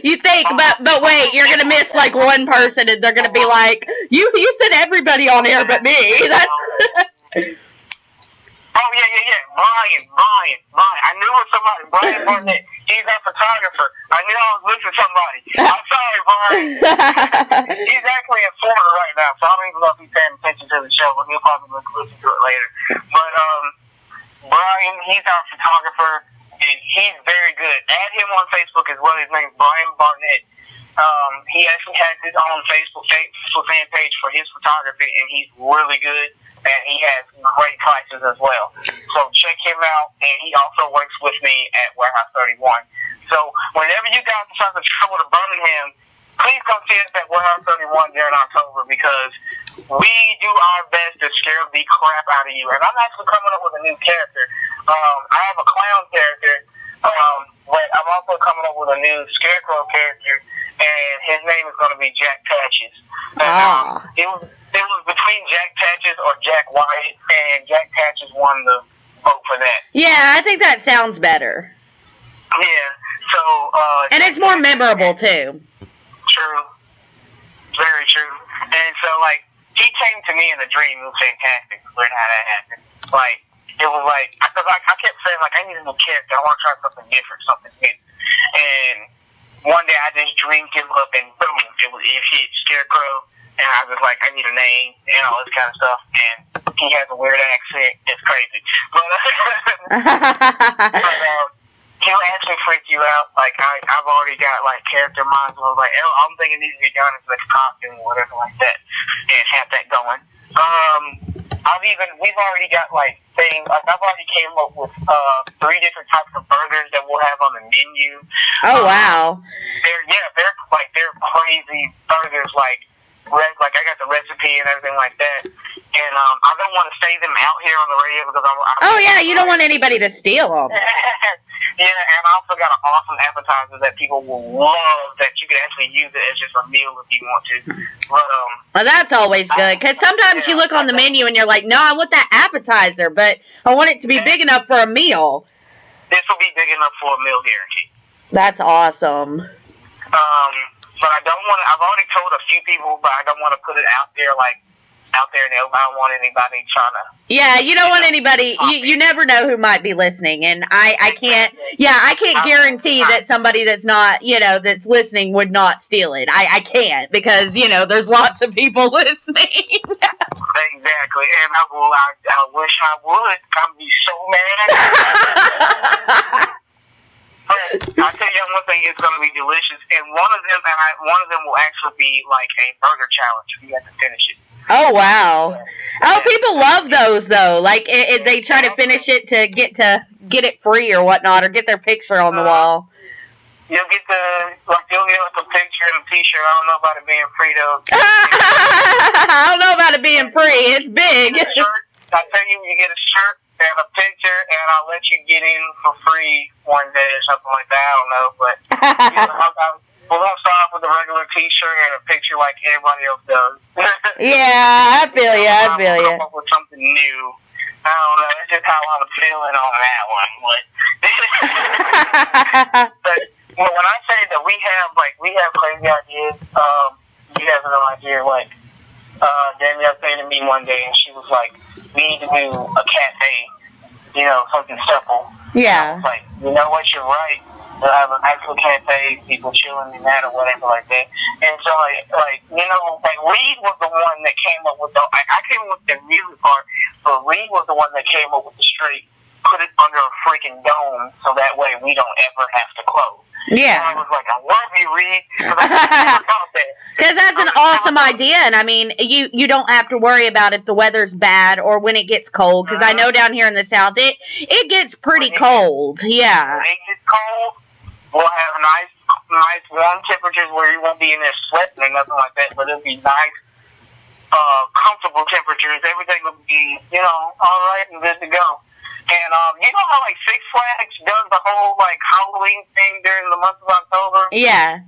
You think, but wait, you're gonna miss like one person, and they're gonna be like, you said everybody on air but me. That's. Oh, yeah. Brian. I knew it was somebody. Brian Barnett. He's our photographer. I knew I was missing somebody. I'm sorry, Brian. He's actually in Florida right now, so I don't even know if he's paying attention to the show, but he'll probably listen to it later. But, Brian, he's our photographer, and he's very good. Add him on Facebook as well. His name's Brian Barnett. He actually has his own Facebook fan page for his photography, and he's really good. And he has great prices as well. So check him out. And he also works with me at Warehouse 31. So whenever you guys decide to travel to Birmingham, please come see us at Warehouse 31 during October, because we do our best to scare the crap out of you. And I'm actually coming up with a new character. I have a clown character, but I'm also coming up with a new scarecrow character, and his name is going to be Jack Patches. And, it was between Jack Patches or Jack White, and Jack Patches won the vote for that. Yeah, I think that sounds better. Yeah, so... and it's more memorable, too. True. Very true. And so, like, he came to me in a dream. It was fantastic. Learn how that happened. Like, it was like... Because I kept saying, like, I need a new character. I want to try something different, something new. And one day I just dreamed him up, and boom, it hit Scarecrow. And I was like, I need a name and all this kind of stuff. And he has a weird accent. It's crazy. But he'll actually freak you out. Like, I've already got, like, character minds. I was like, I'm thinking these needs to be done as like a costume or whatever like that. And have that going. we've already got like things. Like I've already came up with 3 different types of burgers that we'll have on the menu. Oh wow! They're crazy burgers. Like I got the recipe and everything like that. And I don't want to say them out here on the radio because oh yeah, you don't want anybody to steal them. Yeah, and I also got an awesome appetizer that people will love that you can actually use it as just a meal if you want to. But well, that's always good because sometimes you look on the menu and you're like, no, I want that appetizer, but I want it to be big enough for a meal. This will be big enough for a meal guarantee. That's awesome. But I don't want to. I've already told a few people, but I don't want to put it out there and I don't want anybody trying to. Yeah, you don't want anybody. You never know who might be listening, and I can't. Yeah, I can't guarantee that somebody that's not, that's listening would not steal it. I can't because there's lots of people listening. Exactly, and I wish I would. I'd be so mad. But I'll tell you one thing, it's going to be delicious, and one of them will actually be like a burger challenge if you have to finish it. Oh wow! Oh, people love those though. Like they try to finish it to get it free or whatnot, or get their picture on the wall. You'll get a picture and a T-shirt. I don't know about it being free though. I don't know about it being free. It's big. I tell you, you get a shirt and a picture, and I'll let you get in for free one day or something like that. I don't know, but we won't start off with a regular T-shirt and a picture like everybody else does. Yeah, I feel you. Come up with something new. I don't know. That's just how I'm feeling on that one. But when I say that we have crazy ideas, you have no idea. Like Danielle came to me one day and she was like, "We need to do a cafe, something simple." Yeah. I was like, you know what? You're right. They'll have an actual cafe, people chilling in that or whatever like that. And so, Reed was the one that came up with I came up with the music part, but Reed was the one that came up with the straight, put it under a freaking dome so that way we don't ever have to close. Yeah. And I was like, I love you, Reed. Because that's an awesome idea, and I mean, you don't have to worry about if the weather's bad or when it gets cold, because I know down here in the South, it gets pretty cold. Yeah. When it gets cold, we'll have nice warm temperatures where you won't be in there sweating or nothing like that, but it'll be nice, comfortable temperatures. Everything will be, all right and good to go. And you know how Six Flags does the whole Halloween thing during the month of October? Yeah.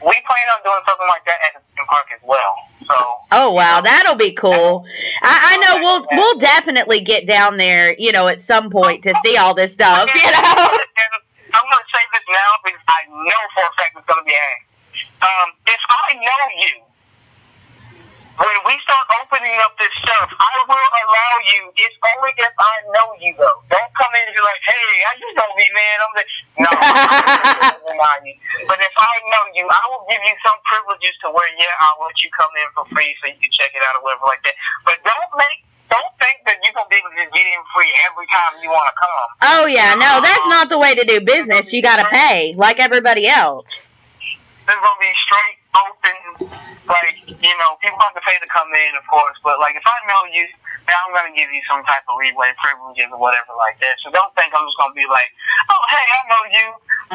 We plan on doing something like that at the theme park as well. So. Oh wow, that'll be cool. I know we'll definitely get down there, at some point to see all this stuff. And I'm going to say this now because I know for a fact it's going to be asked. If I know you, when we start opening up this stuff, I will allow you. It's only if I know you, though. Don't come in and be like, hey, I just know me, man. I'm like, no, I'm not deny you. But if I know you, I will give you some privileges to where, I'll let you come in for free so you can check it out or whatever like that. But don't think that you're going to be able to just get in free every time you want to come. Oh, yeah. No, that's not the way to do business. You got to pay like everybody else. It's going to be straight open. People have to pay to come in, of course. But, if I know you, then I'm going to give you some type of leeway, privileges, or whatever like that. So don't think I'm just going to be like, oh, hey, I know you.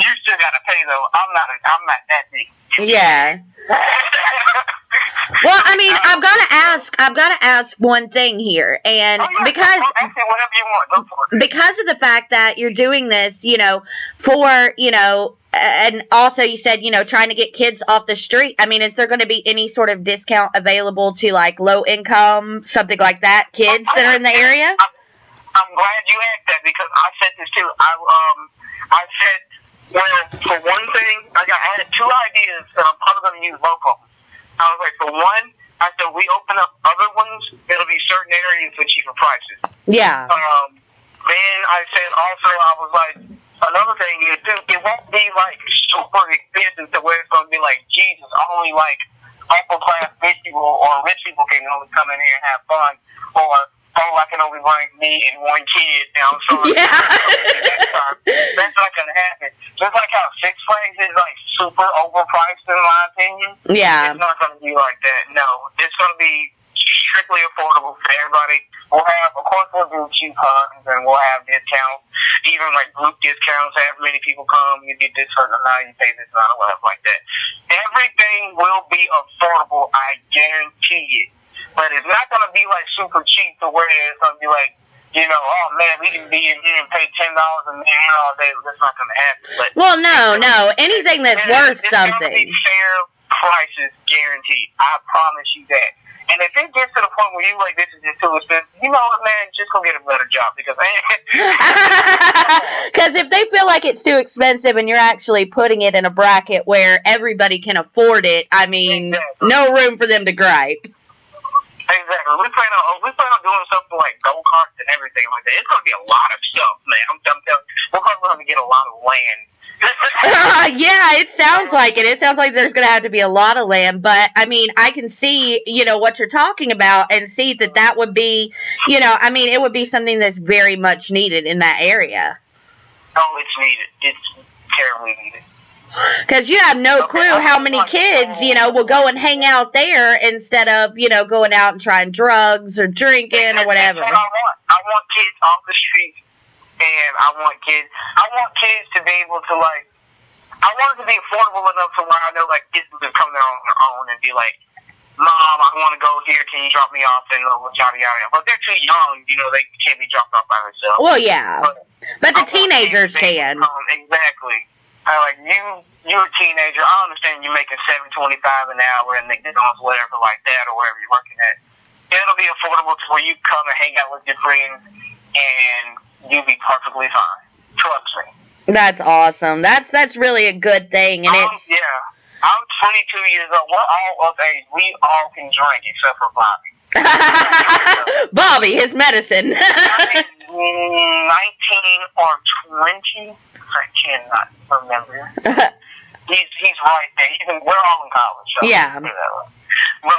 You still got to pay, though. I'm not that big. Yeah. Well, I mean, I've got to ask one thing here, and because whatever you want, go for it. Because of the fact that you're doing this, for and also you said trying to get kids off the street. I mean, is there going to be any sort of discount available to low income, something like that, kids that are in the area? I'm glad you asked that because I said this too. I said, well, for one thing, I had 2 ideas that I'm probably going to use local. I was like, for one, I said we open up other ones. It'll be certain areas with cheaper prices. Yeah. Then I said also, I was like, another thing is too, it won't be super expensive to where it's going to be Jesus, only upper class rich people or rich people can only come in here and have fun, or I can only bring me and one kid. I'm sorry. Yeah. That's not going to happen. Just like how Six Flags is super overpriced in my opinion. Yeah. It's not going to be like that. No, it's going to be strictly definitely affordable for everybody. Of course, we'll do coupons and we'll have discounts, even like group discounts. However many people come, you get this certain amount, you pay this amount, or whatever like that. Everything will be affordable, I guarantee it. But it's not going to be like super cheap to where it's going to be like, oh man, we can be in here and pay $10 a man all day. That's not going to happen. But well, no, anything that's worth something. It's going to be fair prices, guaranteed. I promise you that. And if it gets to the point where you like, this is just too expensive, you know what, man, just go get a better job because if they feel like it's too expensive and you're actually putting it in a bracket where everybody can afford it, I mean, exactly. No room for them to gripe. Exactly. We plan on doing something like go-karts and everything like that. It's going to be a lot of stuff, man. I'm telling you, we're probably going to get a lot of land. Yeah, it sounds like it. It sounds like there's going to have to be a lot of land, but I mean, I can see, what you're talking about and see that would be, it would be something that's very much needed in that area. Oh, it's needed. It's terribly needed. Because you have no clue how many kids, will go and hang out there instead of, going out and trying drugs or drinking or whatever. That's what I want kids off the streets. And I want kids to be able to, like, I want it to be affordable enough to where I know, like, kids can come there on their own and be like, Mom, I want to go here. Can you drop me off? And yada, yada. But they're too young, they can't be dropped off by themselves. Well, yeah. But the teenagers can. Exactly. Like, you're a teenager. I understand you're making $7.25 an hour and McDonald's, whatever like that, or wherever you're working at. It'll be affordable to where you come and hang out with your friends and you'll be perfectly fine. Trust me. That's awesome. That's really a good thing, and it's. Yeah, I'm 22 years old. We're all of age. We all can drink except for Bobby. Bobby, his medicine. 19 or 20. I cannot remember. He's right there. We're all in college. So yeah. But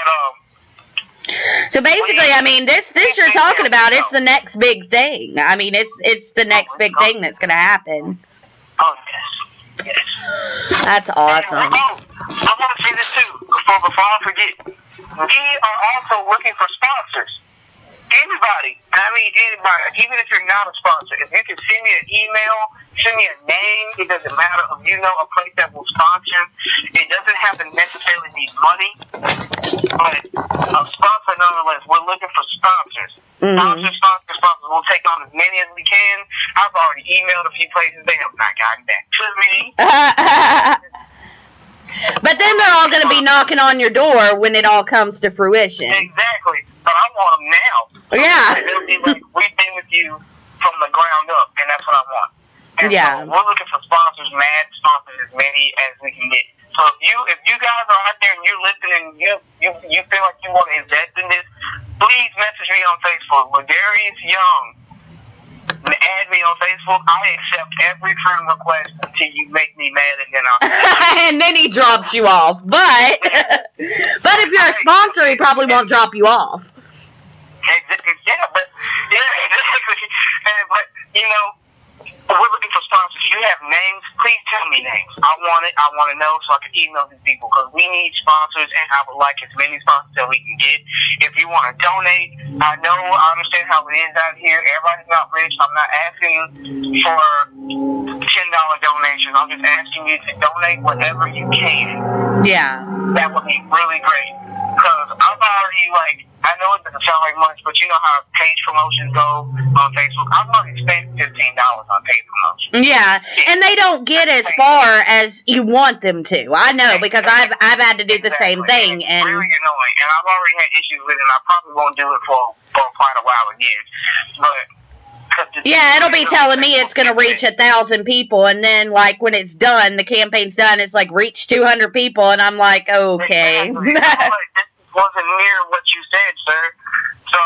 so basically, I mean, this you're talking about, it's the next big thing. I mean, it's the next big thing that's going to happen. Oh, yes. That's awesome. I want to say this too, before I forget. We are also looking for sponsors. Anybody, even if you're not a sponsor, if you can send me an email, send me a name, it doesn't matter if a place that will sponsor. It doesn't have to necessarily be money, but a sponsor nonetheless. We're looking for sponsors. Mm-hmm. Sponsors. We'll take on as many as we can. I've already emailed a few places. They have not gotten back to me. But then they're all going to be knocking on your door when it all comes to fruition. Exactly. But I want them now. Yeah. It'll be like, we've been with you from the ground up, and that's what I want. And yeah. So we're looking for sponsors, as many as we can get. So if you guys are out there and you're listening and you feel like you want to invest in this, please message me on Facebook, LaDarrius Young. Add me on Facebook. I accept every friend request until you make me mad, and then I'll. And then he drops you off. But if you're a sponsor, he probably won't drop you off. Exactly. But we're looking for sponsors. If you have names, please tell me names. I want it. I want to know so I can email these people because we need sponsors, and I would like as many sponsors that we can get. If you want to donate, I understand how it is out here. Everybody's not rich. I'm not asking for $10 donations. I'm just asking you to donate whatever you can. Yeah. That would be really great. Because I've already, I know it doesn't sound like much, but you know how page promotions go on Facebook? I've already spent $15 on paid promotion. Yeah, and they don't get as far as you want them to. I know, because I've had to do the same thing. And it's really annoying, and I've already had issues with it, and I probably won't do it for quite a while again. But yeah, it'll be telling me it's going to reach 1,000 people, and then, when it's done, the campaign's done, it's reach 200 people, and I'm like, okay. Exactly. This wasn't near what you said, sir. So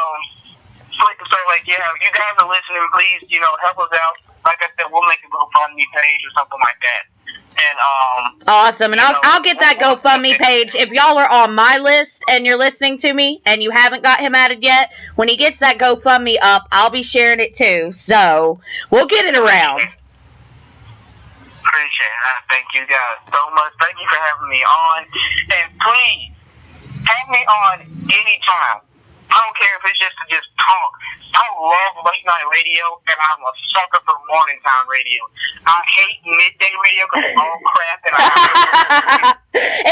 you guys are listening, please, help us out. Like I said, we'll make a GoFundMe page or something like that. And awesome, and I'll get that GoFundMe page. If y'all are on my list and you're listening to me and you haven't got him added yet, when he gets that GoFundMe up, I'll be sharing it too. So we'll get it around. Appreciate it. Thank you guys so much. Thank you for having me on, and please have me on anytime. I don't care if it's just to just talk. I love late night radio, and I'm a sucker for morning time radio. I hate midday radio because it's all crap, and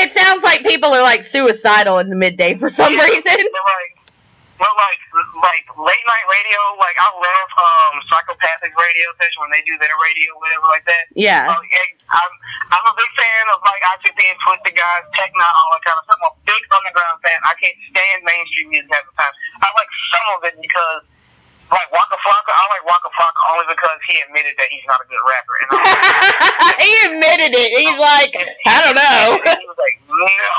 It sounds like people are like suicidal in the midday for some reason. But late night radio, like I love psychopathic radio station when they do their radio, whatever like that. Yeah. I'm a big fan of like ICP and Twisted Guys, Techno, all that kind of stuff. I'm a big underground fan. I can't stand mainstream music half the time. I like some of it because, like Waka Flocka, I like Waka Flocka only because he admitted that he's not a good rapper. And he admitted it. He's like, I don't know. He was like, no.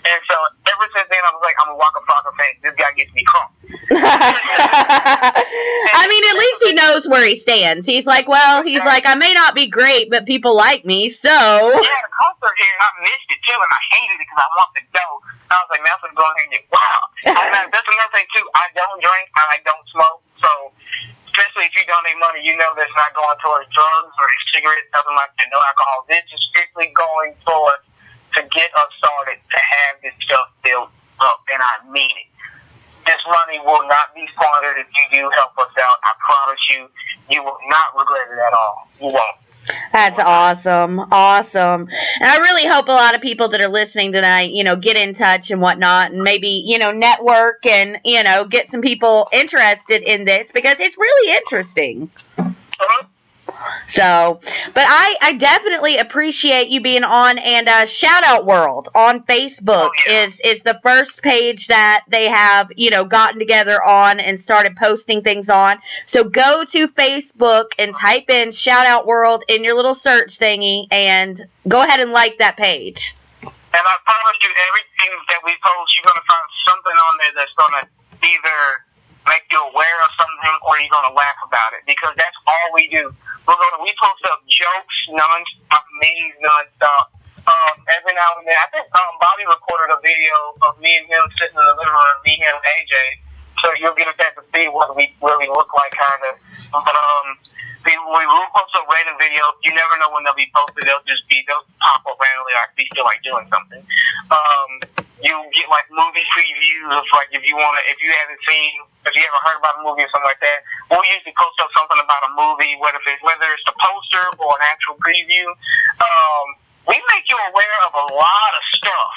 And so ever since then, I was like, I'm a Waka Flocka fan. This guy gets me crunk. I mean, at least he knows where he stands. He's like, well, he's like, I may not be great, but people like me, so. Yeah, the concert here, and I missed it too, and I hated it because I wanted to go. I was like, man, I'm going to go ahead and get wild. And that's another thing too. I don't drink and I don't smoke, so especially if you donate money, you know that's not going towards drugs or cigarettes, nothing like that, no alcohol. This is strictly going towards to get us started to have this stuff built up, and I mean it. This money will not be squandered if you do help us out. I promise you, you will not regret it at all. You won't. That's awesome. Awesome. And I really hope a lot of people that are listening tonight, get in touch and whatnot, and maybe, network and, get some people interested in this because it's really interesting. Uh-huh. So, but I definitely appreciate you being on, and Shout Out World on Facebook is the first page that they have, gotten together on and started posting things on. So go to Facebook and type in Shout Out World in your little search thingy and go ahead and like that page. And I promise you, everything that we post, you're going to find something on there that's going to either make you aware of something or you're going to laugh about it, because that's all we do. We post up jokes nonstop, memes nonstop. Every now and then, I think Bobby recorded a video of me and him sitting in the living room, me, him, AJ, so you'll get a chance to see what we really look like, kind of. But we will post up random videos. You never know when they'll be posted. They'll pop up randomly, like we feel like doing something. You get like movie previews of like if you ever heard about a movie or something like that. We'll usually post up something about a movie, whether it's the poster or an actual preview. We make you aware of a lot of stuff.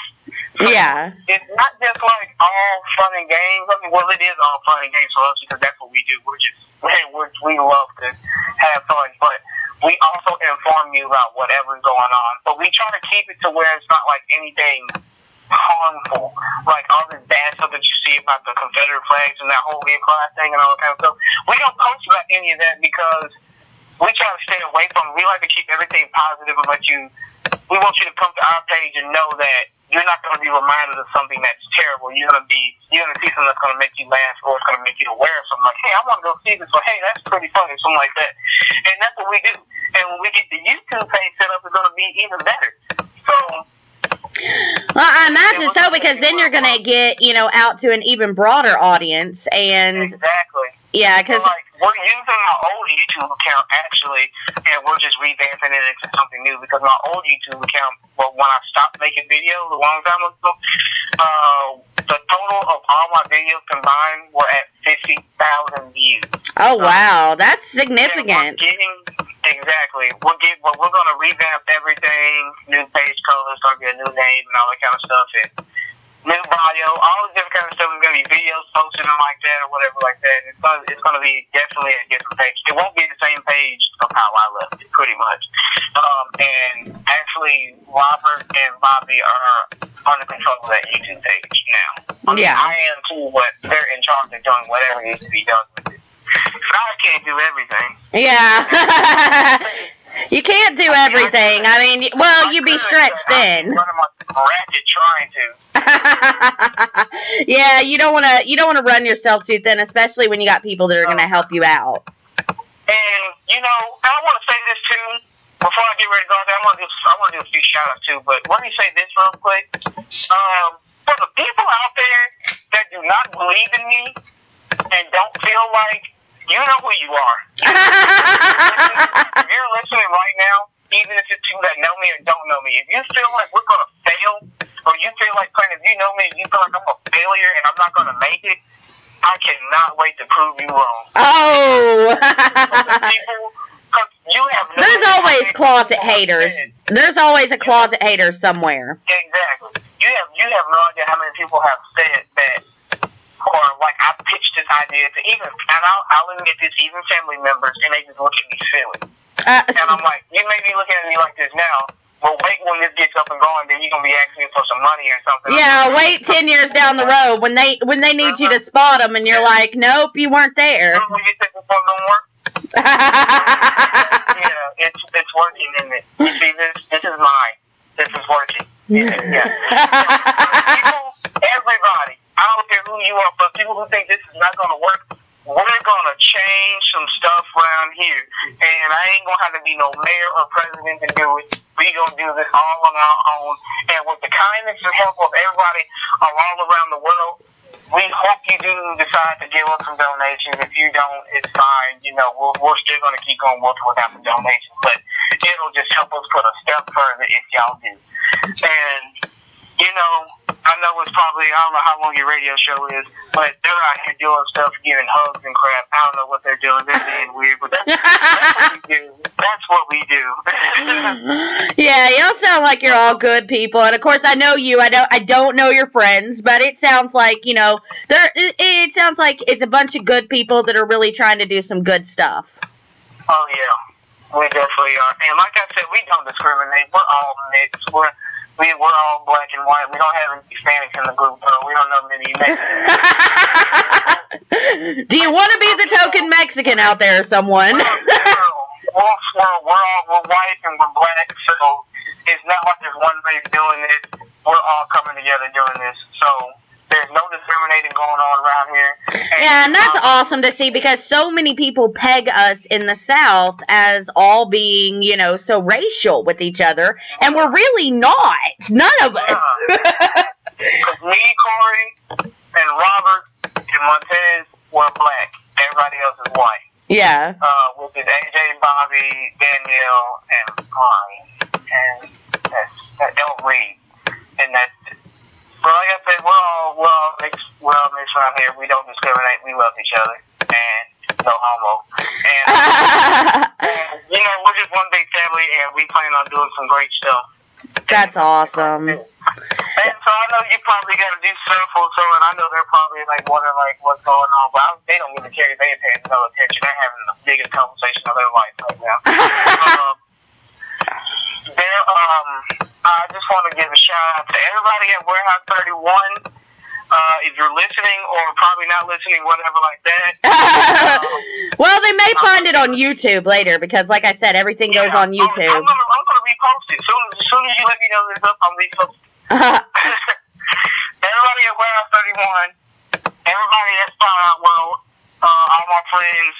So yeah. It's not just like all fun and games. I mean, well, it is all fun and games for us because that's what we do. We love to have fun, but we also inform you about whatever's going on. But we try to keep it to where it's not like anything harmful, like all this bad stuff that you see about the Confederate flags and that whole gay pride thing and all that kind of stuff. We don't post about any of that because we try to stay away from it. We like to keep everything positive and we want you to come to our page and know that you're not going to be reminded of something that's terrible. You're going to see something that's going to make you laugh or it's going to make you aware of something like, hey, I want to go see this, or hey, that's pretty funny, something like that. And that's what we do. And when we get the YouTube page set up, it's going to be even better. So, well, I imagine so, because then you're going to get, out to an even broader audience. And exactly. Yeah, because we're using my old YouTube account actually, and we're just revamping it into something new because my old YouTube account, when I stopped making videos a long time ago, the total of all my videos combined were at 50,000 views. Oh, wow, that's significant. Exactly. We're going to revamp everything, new page colors, going to be a new name and all that kind of stuff, and new bio, all this different kind of stuff. There's going to be videos posted and like that or whatever like that. It's going to be definitely a different page. It won't be the same page of how I left it, pretty much. And actually, Robert and Bobby are under control of that YouTube page now. Yeah. I am too, but they're in charge of doing whatever needs to be done with it. So I can't do everything. Yeah. You can't do everything. I mean, well, you'd be stretched thin. I'm running my racket trying to. Yeah, you don't want to run yourself too thin, especially when you got people that are going to help you out. And I want to say this too. Before I get ready to go out there, I want to do a few shout outs too. But let me say this real quick. For the people out there that do not believe in me and don't feel like, you know who you are. If you're listening right now, even if it's people that know me or don't know me, if you feel like we're going to fail, or you feel like, if you know me, you feel like I'm a failure and I'm not going to make it, I cannot wait to prove you wrong. Oh! You have no There's always closet haters. There's always a closet hater somewhere. Exactly. You have no idea how many people have said that, or like I pitched this idea to even, and I'll admit this, even family members, and they just look at me silly. And I'm like, you may be looking at me like this now, but wait when this gets up and going, then you're gonna be asking me for some money or something. Yeah, wait 10 years down the road when they need you to spot them, and you're like, nope, you weren't there. When you say before it don't work. Yeah, it's working, isn't it? You see, this is mine. This is working. Yeah. People, everybody, I don't care who you are, but people who think this is not gonna work, we're gonna change some stuff around here, and I ain't gonna have to be no mayor or president to do it. We gonna do this all on our own, and with the kindness and help of everybody all around the world. We hope you do decide to give us some donations. If you don't, it's fine. You know, we're still going to keep going without the donations, but it'll just help us put a step further if y'all do. And, you know, I know it's probably, I don't know how long your radio show is, but they're out here doing stuff, giving hugs and crap. I don't know what they're doing. They're being weird, but that's what we do. That's what we do. Yeah, y'all sound like you're all good people, and of course I know you. I don't know your friends, but it sounds like, you know, it sounds like it's a bunch of good people that are really trying to do some good stuff. Oh yeah, we definitely are. And like I said, we don't discriminate. We're all mixed. We're all black and white. We don't have any Hispanics in the group, though. We don't know many Mexicans. Do you want to be the token Mexican out there, someone? We're white and we're black, so it's not like there's one race doing this. We're all coming together doing this. So there's no discriminating going on around here. Yeah, and that's awesome to see, because so many people peg us in the South as all being, you know, so racial with each other, and we're really not. None of us. Me, Corey, and Robert, and Montez were black. Everybody else is white. Yeah. Which is AJ, Bobby, Danielle, and Ryan. And that's El Reed. And that's it. But like I said, we're all mixed around here. We don't discriminate. We love each other. And no homo. And, you know, we're just one big family, and we plan on doing some great stuff. That's awesome. And so I know you probably got to do stuff also, and I know they're probably like wondering like what's going on, but they don't really care. They ain't paying no attention. They're having the biggest conversation of their life right now. I just want to give a shout out to everybody at Warehouse 31. If you're listening, or probably not listening, whatever like that. Well, they may find it on YouTube later, because like I said, everything goes on YouTube. I'm gonna repost it. As soon as you let me know this up, I'm reposting. Everybody at Warehouse 31, everybody at Spot World, all my friends,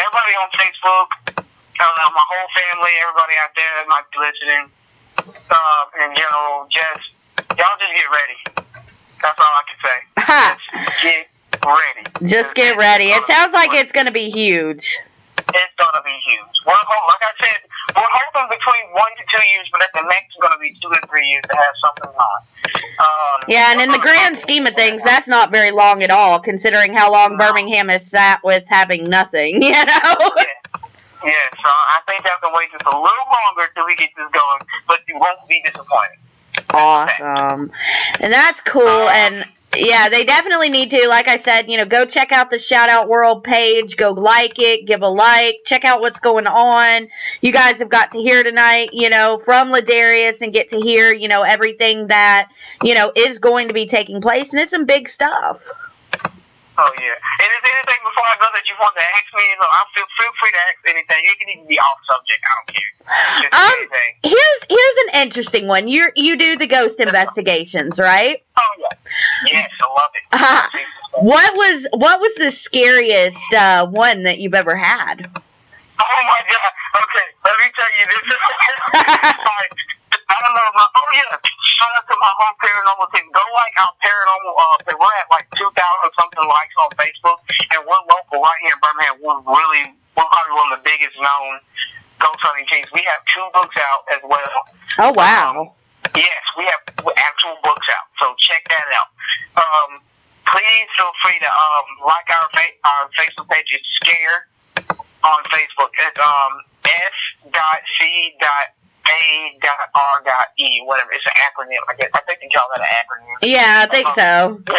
everybody on Facebook, my whole family, everybody out there that might be listening, in general, y'all just get ready. That's all I can say. Just get ready. Just get ready. It sounds like it's going to be huge. It's going to be huge. Like I said, we're hoping between 1 to 2 years, but at the max it's going to be 2 to 3 years to have something on. Yeah, and in the grand scheme of things, that's not very long at all, considering how long Birmingham has sat with having nothing, you know? Yeah, so I think you have to wait just a little longer till we get this going, but you won't be disappointed. Awesome. And that's cool. And yeah, they definitely need to, like I said, you know, go check out the Shout Out World page, go like it, give a like, check out what's going on. You guys have got to hear tonight, you know, from LaDarrius, and get to hear, you know, everything that, you know, is going to be taking place, and it's some big stuff. Oh, yeah. And is there anything before I go that you want to ask me? Look, feel free to ask anything. It can even be off subject. I don't care. Here's an interesting one. You do the ghost investigations, right? Oh, yeah. Yes, I love it. What was the scariest one that you've ever had? Oh, my God. Okay, let me tell you this. I don't know. Shout out to my whole paranormal team. Go like our paranormal. We're at like 2,000 something likes on Facebook, and we're local right here in Birmingham. We're probably one of the biggest known ghost hunting teams. We have 2 books out as well. Oh wow! Yes, we have actual books out. So check that out. please feel free to like our Facebook page. It's Scare on Facebook. It's S.C.A.R.E, whatever. It's an acronym, I guess. I think they call that an acronym. Yeah, I think so. But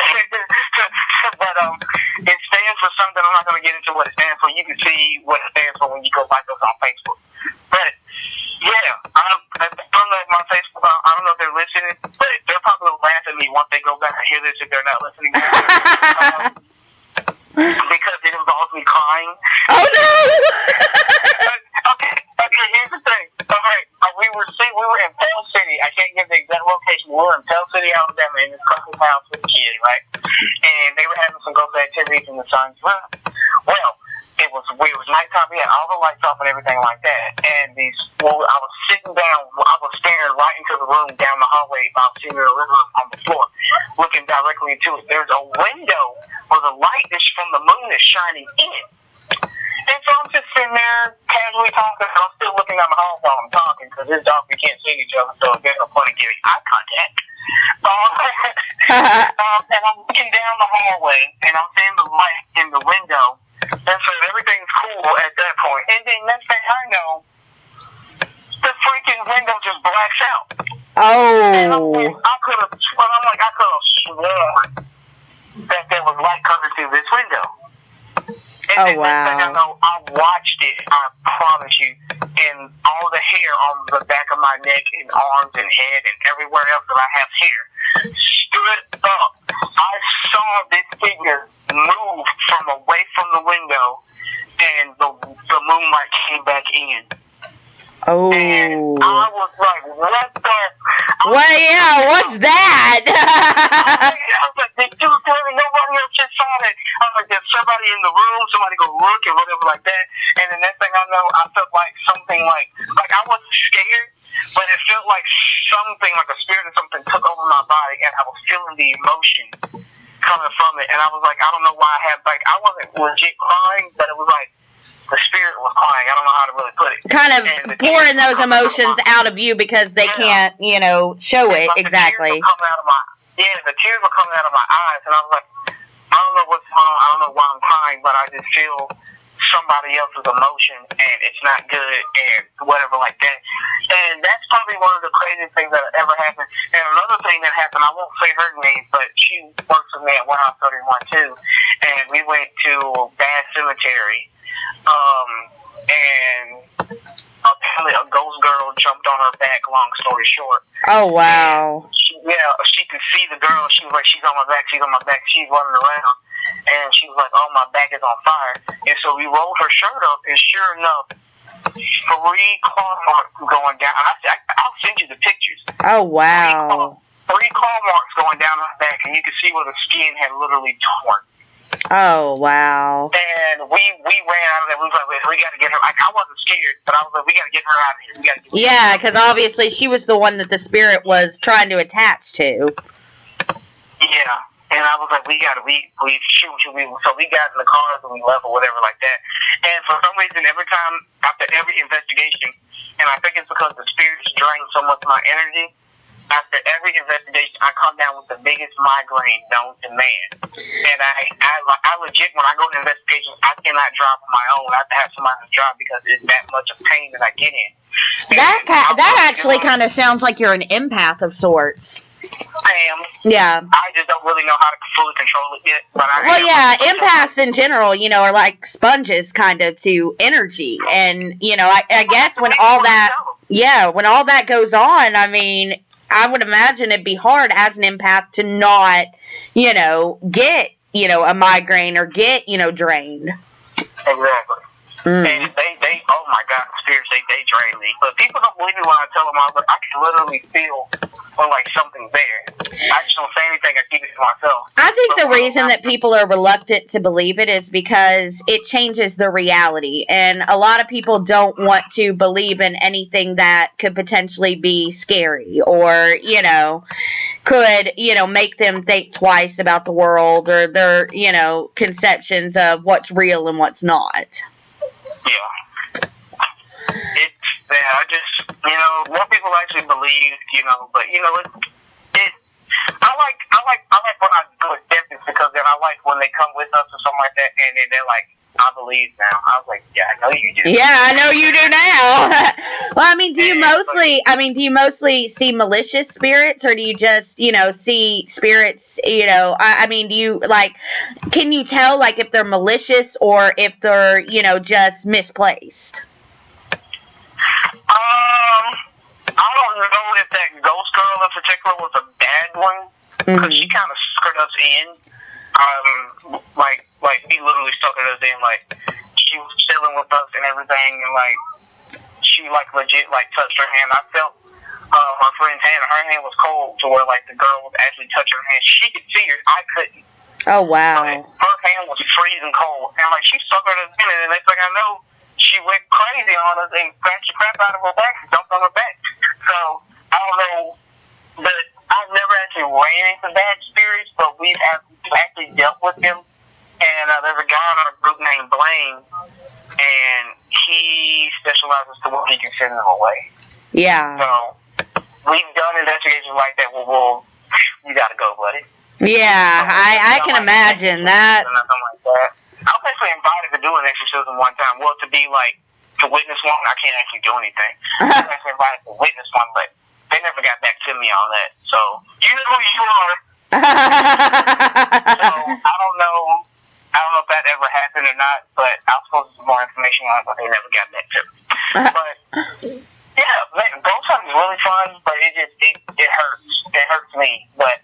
it stands for something. I'm not going to get into what it stands for. You can see what it stands for when you go like us on Facebook. But yeah, from my Facebook, I don't know if they're listening, but they're probably going to laugh at me once they go back and hear this if they're not listening. Because it involves me crying. Oh no! Okay, here's the thing. Alright, we were in Pell City. I can't give the exact location. We were in Pell City, Alabama, in this couple's house with a kid, right? And they were having some ghost activities in the sun's room. Well, it was nighttime. We had all the lights off and everything like that. And I was sitting down. I was staring right into the room down the hallway. I was sitting in the living room on the floor, looking directly into it. There's a window where the light is from the moon is shining in. And so I'm just sitting there casually talking. I'm still looking down the hall while I'm talking because this dog, we can't see each other, so there's no point in giving eye contact. And I'm looking down the hallway, and I'm seeing the light in the window. And so everything's cool at that point. And then next thing I know, the freaking window just blacks out. And I could have sworn that there was light coming through this window. And then next thing I know, I watched it, I promise you, and all the hair on the back of my neck and arms and head and everywhere else that I have hair stood up. I saw this figure move from away from the window, and the moonlight came back in. And I was like, what the? Well, yeah, what's that? I was like, did you tell me nobody else just saw that? I was like, there's somebody in the room, somebody go look and whatever like that. And the next thing I know, I felt like something like I wasn't scared, but it felt like something, like a spirit or something took over my body, and I was feeling the emotion coming from it. And I was like, I don't know why I wasn't legit crying, but it was like, the spirit was crying. I don't know how to really put it. Kind of pouring those emotions out of you because they can't, show it exactly. The tears were coming out of my eyes, and I was like, I don't know what's going on. I don't know why I'm crying, but I just feel somebody else's emotion, and it's not good, and whatever like that. And that's probably one of the craziest things that ever happened. And another thing that happened, I won't say her name, but she works with me at Warehouse 31 too, and we went to Bass Cemetery. And apparently a ghost girl jumped on her back, long story short. Oh, wow. She could see the girl. She was like, she's on my back, she's running around. And she was like, oh, my back is on fire. And so we rolled her shirt up, and sure enough, 3 claw marks going down. I'll send you the pictures. Oh, wow. 3 claw marks going down her back, and you could see where the skin had literally torn. Oh, wow. And we ran out of there. We was like, we got to get her. I wasn't scared, but I was like, we got to get her out of here. Yeah, because obviously she was the one that the spirit was trying to attach to. Yeah. And I was like, so we got in the cars and we left or whatever like that. And for some reason, every time, after every investigation, and I think it's because the spirits drain so much of my energy, after every investigation, I come down with the biggest migraine known to man. And I legit, when I go to investigations, I cannot drive on my own. I have to have somebody to drive because it's that much of pain that I get in. That actually kind of sounds like you're an empath of sorts. I am. Yeah. I just don't really know how to fully control it yet. But empaths in general, are like sponges kind of to energy. And, I guess when all that goes on, I mean, I would imagine it'd be hard as an empath to not, get, a migraine or get, drained. Exactly. And they oh my God, spirits, they drain me. But people don't believe me when I tell them, I can literally feel when like something's there. I just don't say anything, I keep it to myself. I think the reason that people are reluctant to believe it is because it changes the reality. And a lot of people don't want to believe in anything that could potentially be scary or, could, make them think twice about the world or their, conceptions of what's real and what's not. Yeah. I just, more people actually believe, but, I like when I do acceptance because then I like when they come with us or something like that, and then they're like, I believe now. I was like, yeah, I know you do. Yeah, I know you do now. Well, I mean, do you mostly see malicious spirits, or do you just, see spirits, I mean, do you, like, can you tell, like, if they're malicious or if they're, just misplaced? I don't know if that ghost girl in particular was a bad one, because she kind of suckered us in. Like he literally suckered us in. Like, she was chilling with us and everything, and like she like legit like touched her hand. I felt my friend's hand. Her hand was cold to where like the girl was actually touching her hand. She could see her. I couldn't. Oh wow. But her hand was freezing cold, and like she suckered us in, and next thing I know, she went crazy on us and scratched the crap out of her back and jumped on her back. So I don't know, but I've never actually ran into bad spirits, but we've actually dealt with them. And there's a guy in our group named Blaine, and he specializes to where he can send them away. Yeah. So we've done investigations like that where you gotta go, buddy. Yeah, I can imagine that. Nothing like that. I was actually invited to do an exorcism one time. Well, to witness one, I can't actually do anything. I was actually invited to witness one, but they never got back to me on that. So, you know who you are. So, I don't know if that ever happened or not, but I was supposed to get more information on it, but they never got back to me. But, yeah, man, ghost hunting is really fun, but it hurts. It hurts me, but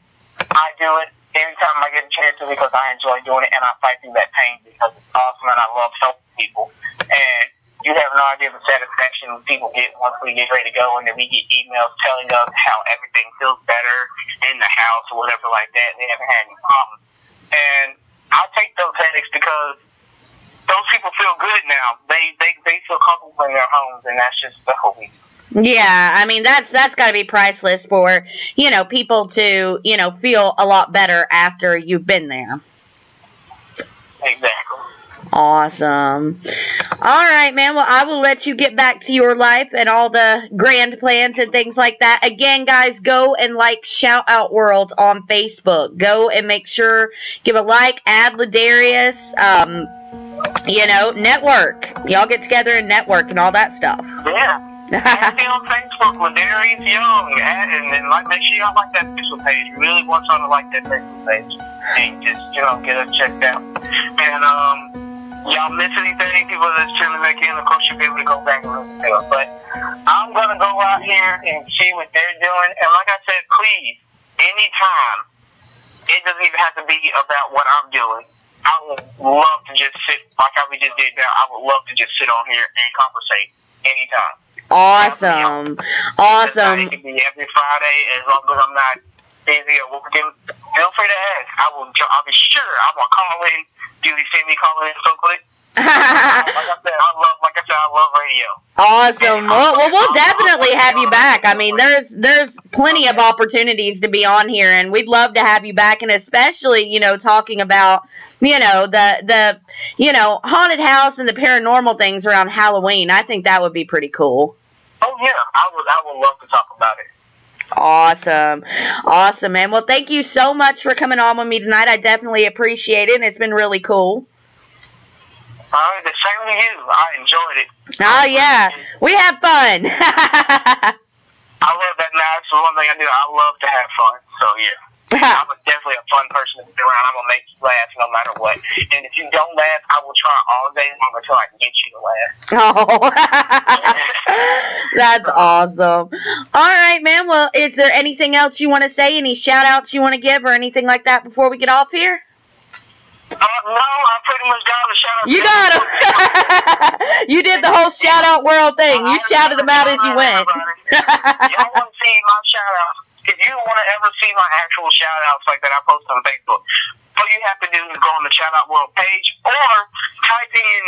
I do it anytime I get a chance to because I enjoy doing it and I fight through that pain because it's awesome and I love helping people. And you have no idea the satisfaction people get once we get ready to go, and then we get emails telling us how everything feels better in the house or whatever like that. They haven't had any problems. And I take those headaches because those people feel good now. They feel comfortable in their homes, and that's just the whole reason. Yeah, I mean, that's got to be priceless for, people to, feel a lot better after you've been there. Exactly. Awesome. All right, man. Well, I will let you get back to your life and all the grand plans and things like that. Again, guys, go and like Shout Out World on Facebook. Go and make sure, give a like, add LaDarrius, network. Y'all get together and network and all that stuff. Yeah. Add me on Facebook, LaDarrius Young, and then make sure y'all like that Facebook page. Really want y'all to like that Facebook page, and just get us checked out. And y'all miss anything, people that's tuning back in, of course you'll be able to go back and listen to it. But I'm gonna go out here and see what they're doing. And like I said, please, anytime, it doesn't even have to be about what I'm doing. I would love to just sit like how we just did now. I would love to just sit on here and conversate anytime. Awesome. It can be every Friday as long as I'm not busy or working. Feel free to ask. I'll be sure. I'm gonna call in. Do you see me calling in so quick? Like I said, I love radio. Awesome. Well, we'll definitely have you back. I mean, there's plenty of opportunities to be on here, and we'd love to have you back, and especially, talking about, the haunted house and the paranormal things around Halloween. I think that would be pretty cool. Oh yeah, I would love to talk about it. Awesome, man. Well, thank you so much for coming on with me tonight. I definitely appreciate it, and it's been really cool. All right, the same with you. I enjoyed it. Oh, yeah. We have fun. I love that. Now, that's the one thing I do. I love to have fun. So, yeah. I'm definitely a fun person to be around. I'm going to make you laugh no matter what. And if you don't laugh, I will try all day long until I can get you to laugh. Oh, that's awesome. All right, man. Well, is there anything else you want to say? Any shout-outs you want to give or anything like that before we get off here? No, I pretty much got a shout-out. You got him. You did the whole shout-out world thing. You shouted them out as you went. Y'all want to see my shout-outs? If you want to ever see my actual shout-outs like that I post on Facebook, all you have to do is go on the Shout Out World page or type in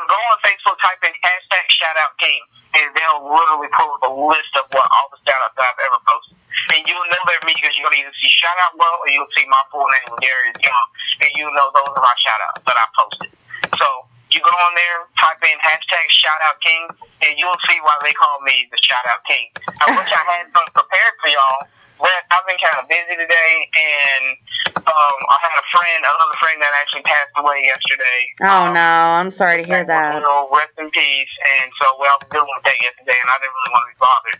go on Facebook, type in hashtag Shout Out King, and they'll literally pull up a list of all the shout-outs that I've ever posted. And you'll know they're me because you're going to either see Shout Out World or you'll see my full name, LaDarrius Young, and you'll know those are my shout-outs that I posted. So you go on there, type in hashtag Shout Out King, and you'll see why they call me the Shout Out King. I wish I had something prepared for y'all, But I've been kind of busy today, and I had another friend that actually passed away yesterday. Oh, no. I'm sorry to hear that. Rest in peace. And so, I was dealing with that yesterday, and I didn't really want to be bothered.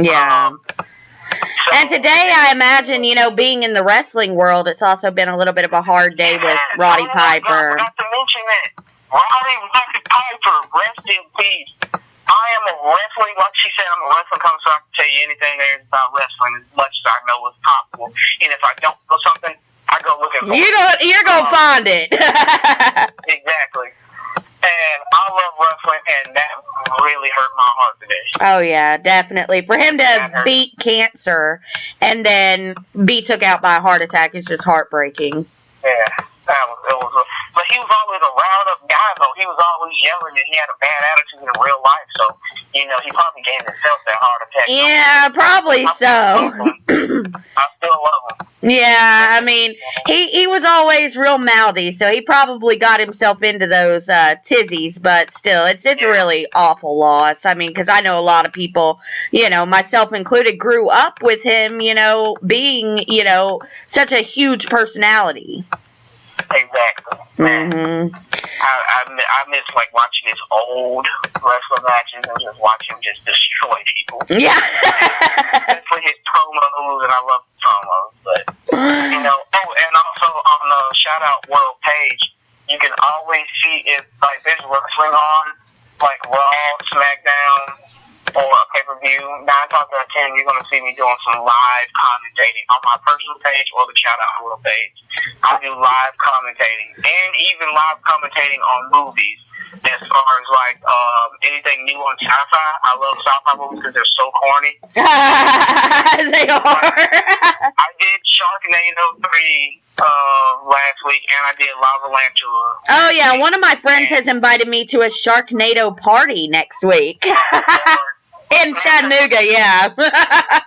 Yeah. And today, I imagine, being in the wrestling world, it's also been a little bit of a hard day with Roddy Piper. I forgot to mention that. Roddy Piper, rest in peace. I am a wrestling, like she said, I'm a wrestling connoisseur. I can tell you anything there is about wrestling as much as I know is possible. And if I don't know something, I go looking for it. You're going to find it. Exactly. And I love wrestling, and that really hurt my heart today. Oh, yeah, definitely. For him to beat cancer and then be took out by a heart attack is just heartbreaking. Yeah, but he was always a riled-up guy, though. He was always yelling, and he had a bad attitude in real life, so, he probably gave himself that heart attack. Yeah, probably so. I still love him. Yeah, I mean, he was always real mouthy, so he probably got himself into those tizzies, but still, it's a really awful loss. I mean, because I know a lot of people, myself included, grew up with him, being, such a huge personality. Exactly. Mm-hmm. I miss watching his old wrestling matches and just watching him just destroy people. Yeah. Especially his promos, and I love promos. But and also on the Shout Out World page, you can always see if there's wrestling on, like Raw, SmackDown, or a pay-per-view. 9 times out of 10, you're going to see me doing some live commentating on my personal page or the Shout Out World page. I do live commentating and even live commentating on movies. As far as anything new on sci-fi, I love sci-fi movies because they're so corny. They are. I did Sharknado 3 last week, and I did Lava Lantula. Oh yeah, one of my friends has invited me to a Sharknado party next week. In Chattanooga, yeah. I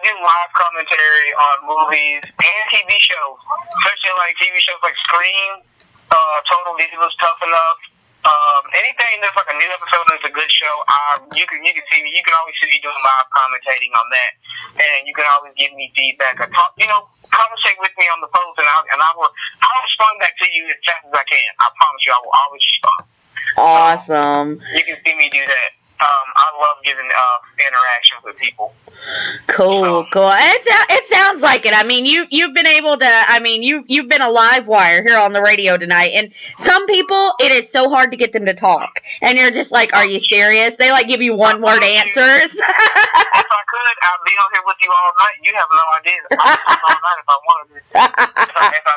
do live commentary on movies and TV shows, especially TV shows like Scream, Total Divas, Tough Enough. Anything that's a new episode that's a good show, you can see me. You can always see me doing live commentating on that, and you can always give me feedback or talk. Conversate with me on the post, and I'll respond back to you as fast as I can. I promise you, I will always respond. Awesome. You can see me do that. I love giving interactions with people. Cool. It sounds like it. I mean, you've been able to. I mean, you've been a live wire here on the radio tonight, and some people it is so hard to get them to talk, and you're just like, "Are you serious?" They give you one-word answers. If I could, I'd be on here with you all night. You have no idea. I'd be all night if I wanted to. If I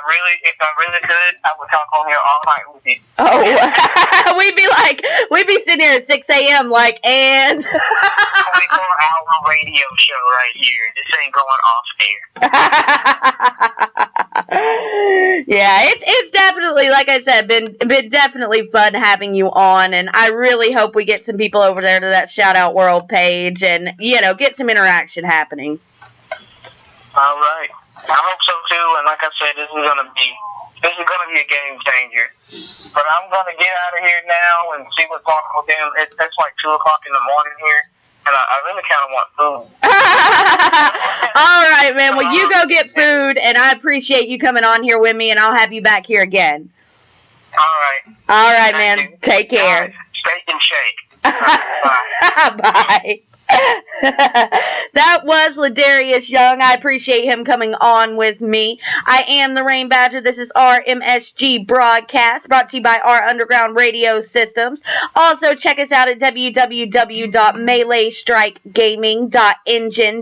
really could, I would talk on here all night with you. Oh, we'd be sitting here at 6 a.m. and 24-hour radio show right here. This ain't going off air. Yeah, it's definitely, like I said, been definitely fun having you on, and I really hope we get some people over there to that Shout Out World page and, get some interaction happening. All right. I hope so too, and like I said, this is gonna be a game changer. But I'm gonna get out of here now and see what's going on with them. It's 2:00 in the morning here, and I really kind of want food. All right, man. Well, you go get food, and I appreciate you coming on here with me, and I'll have you back here again. All right, man. You. Take care. Right. Steak and shake. Bye. Bye. That was LaDarrius Young. I appreciate him coming on with me. I am the Rayne Badger. This is our MSG broadcast brought to you by our Underground Radio Systems. Also, check us out at www.melee-strike-gaming.engine.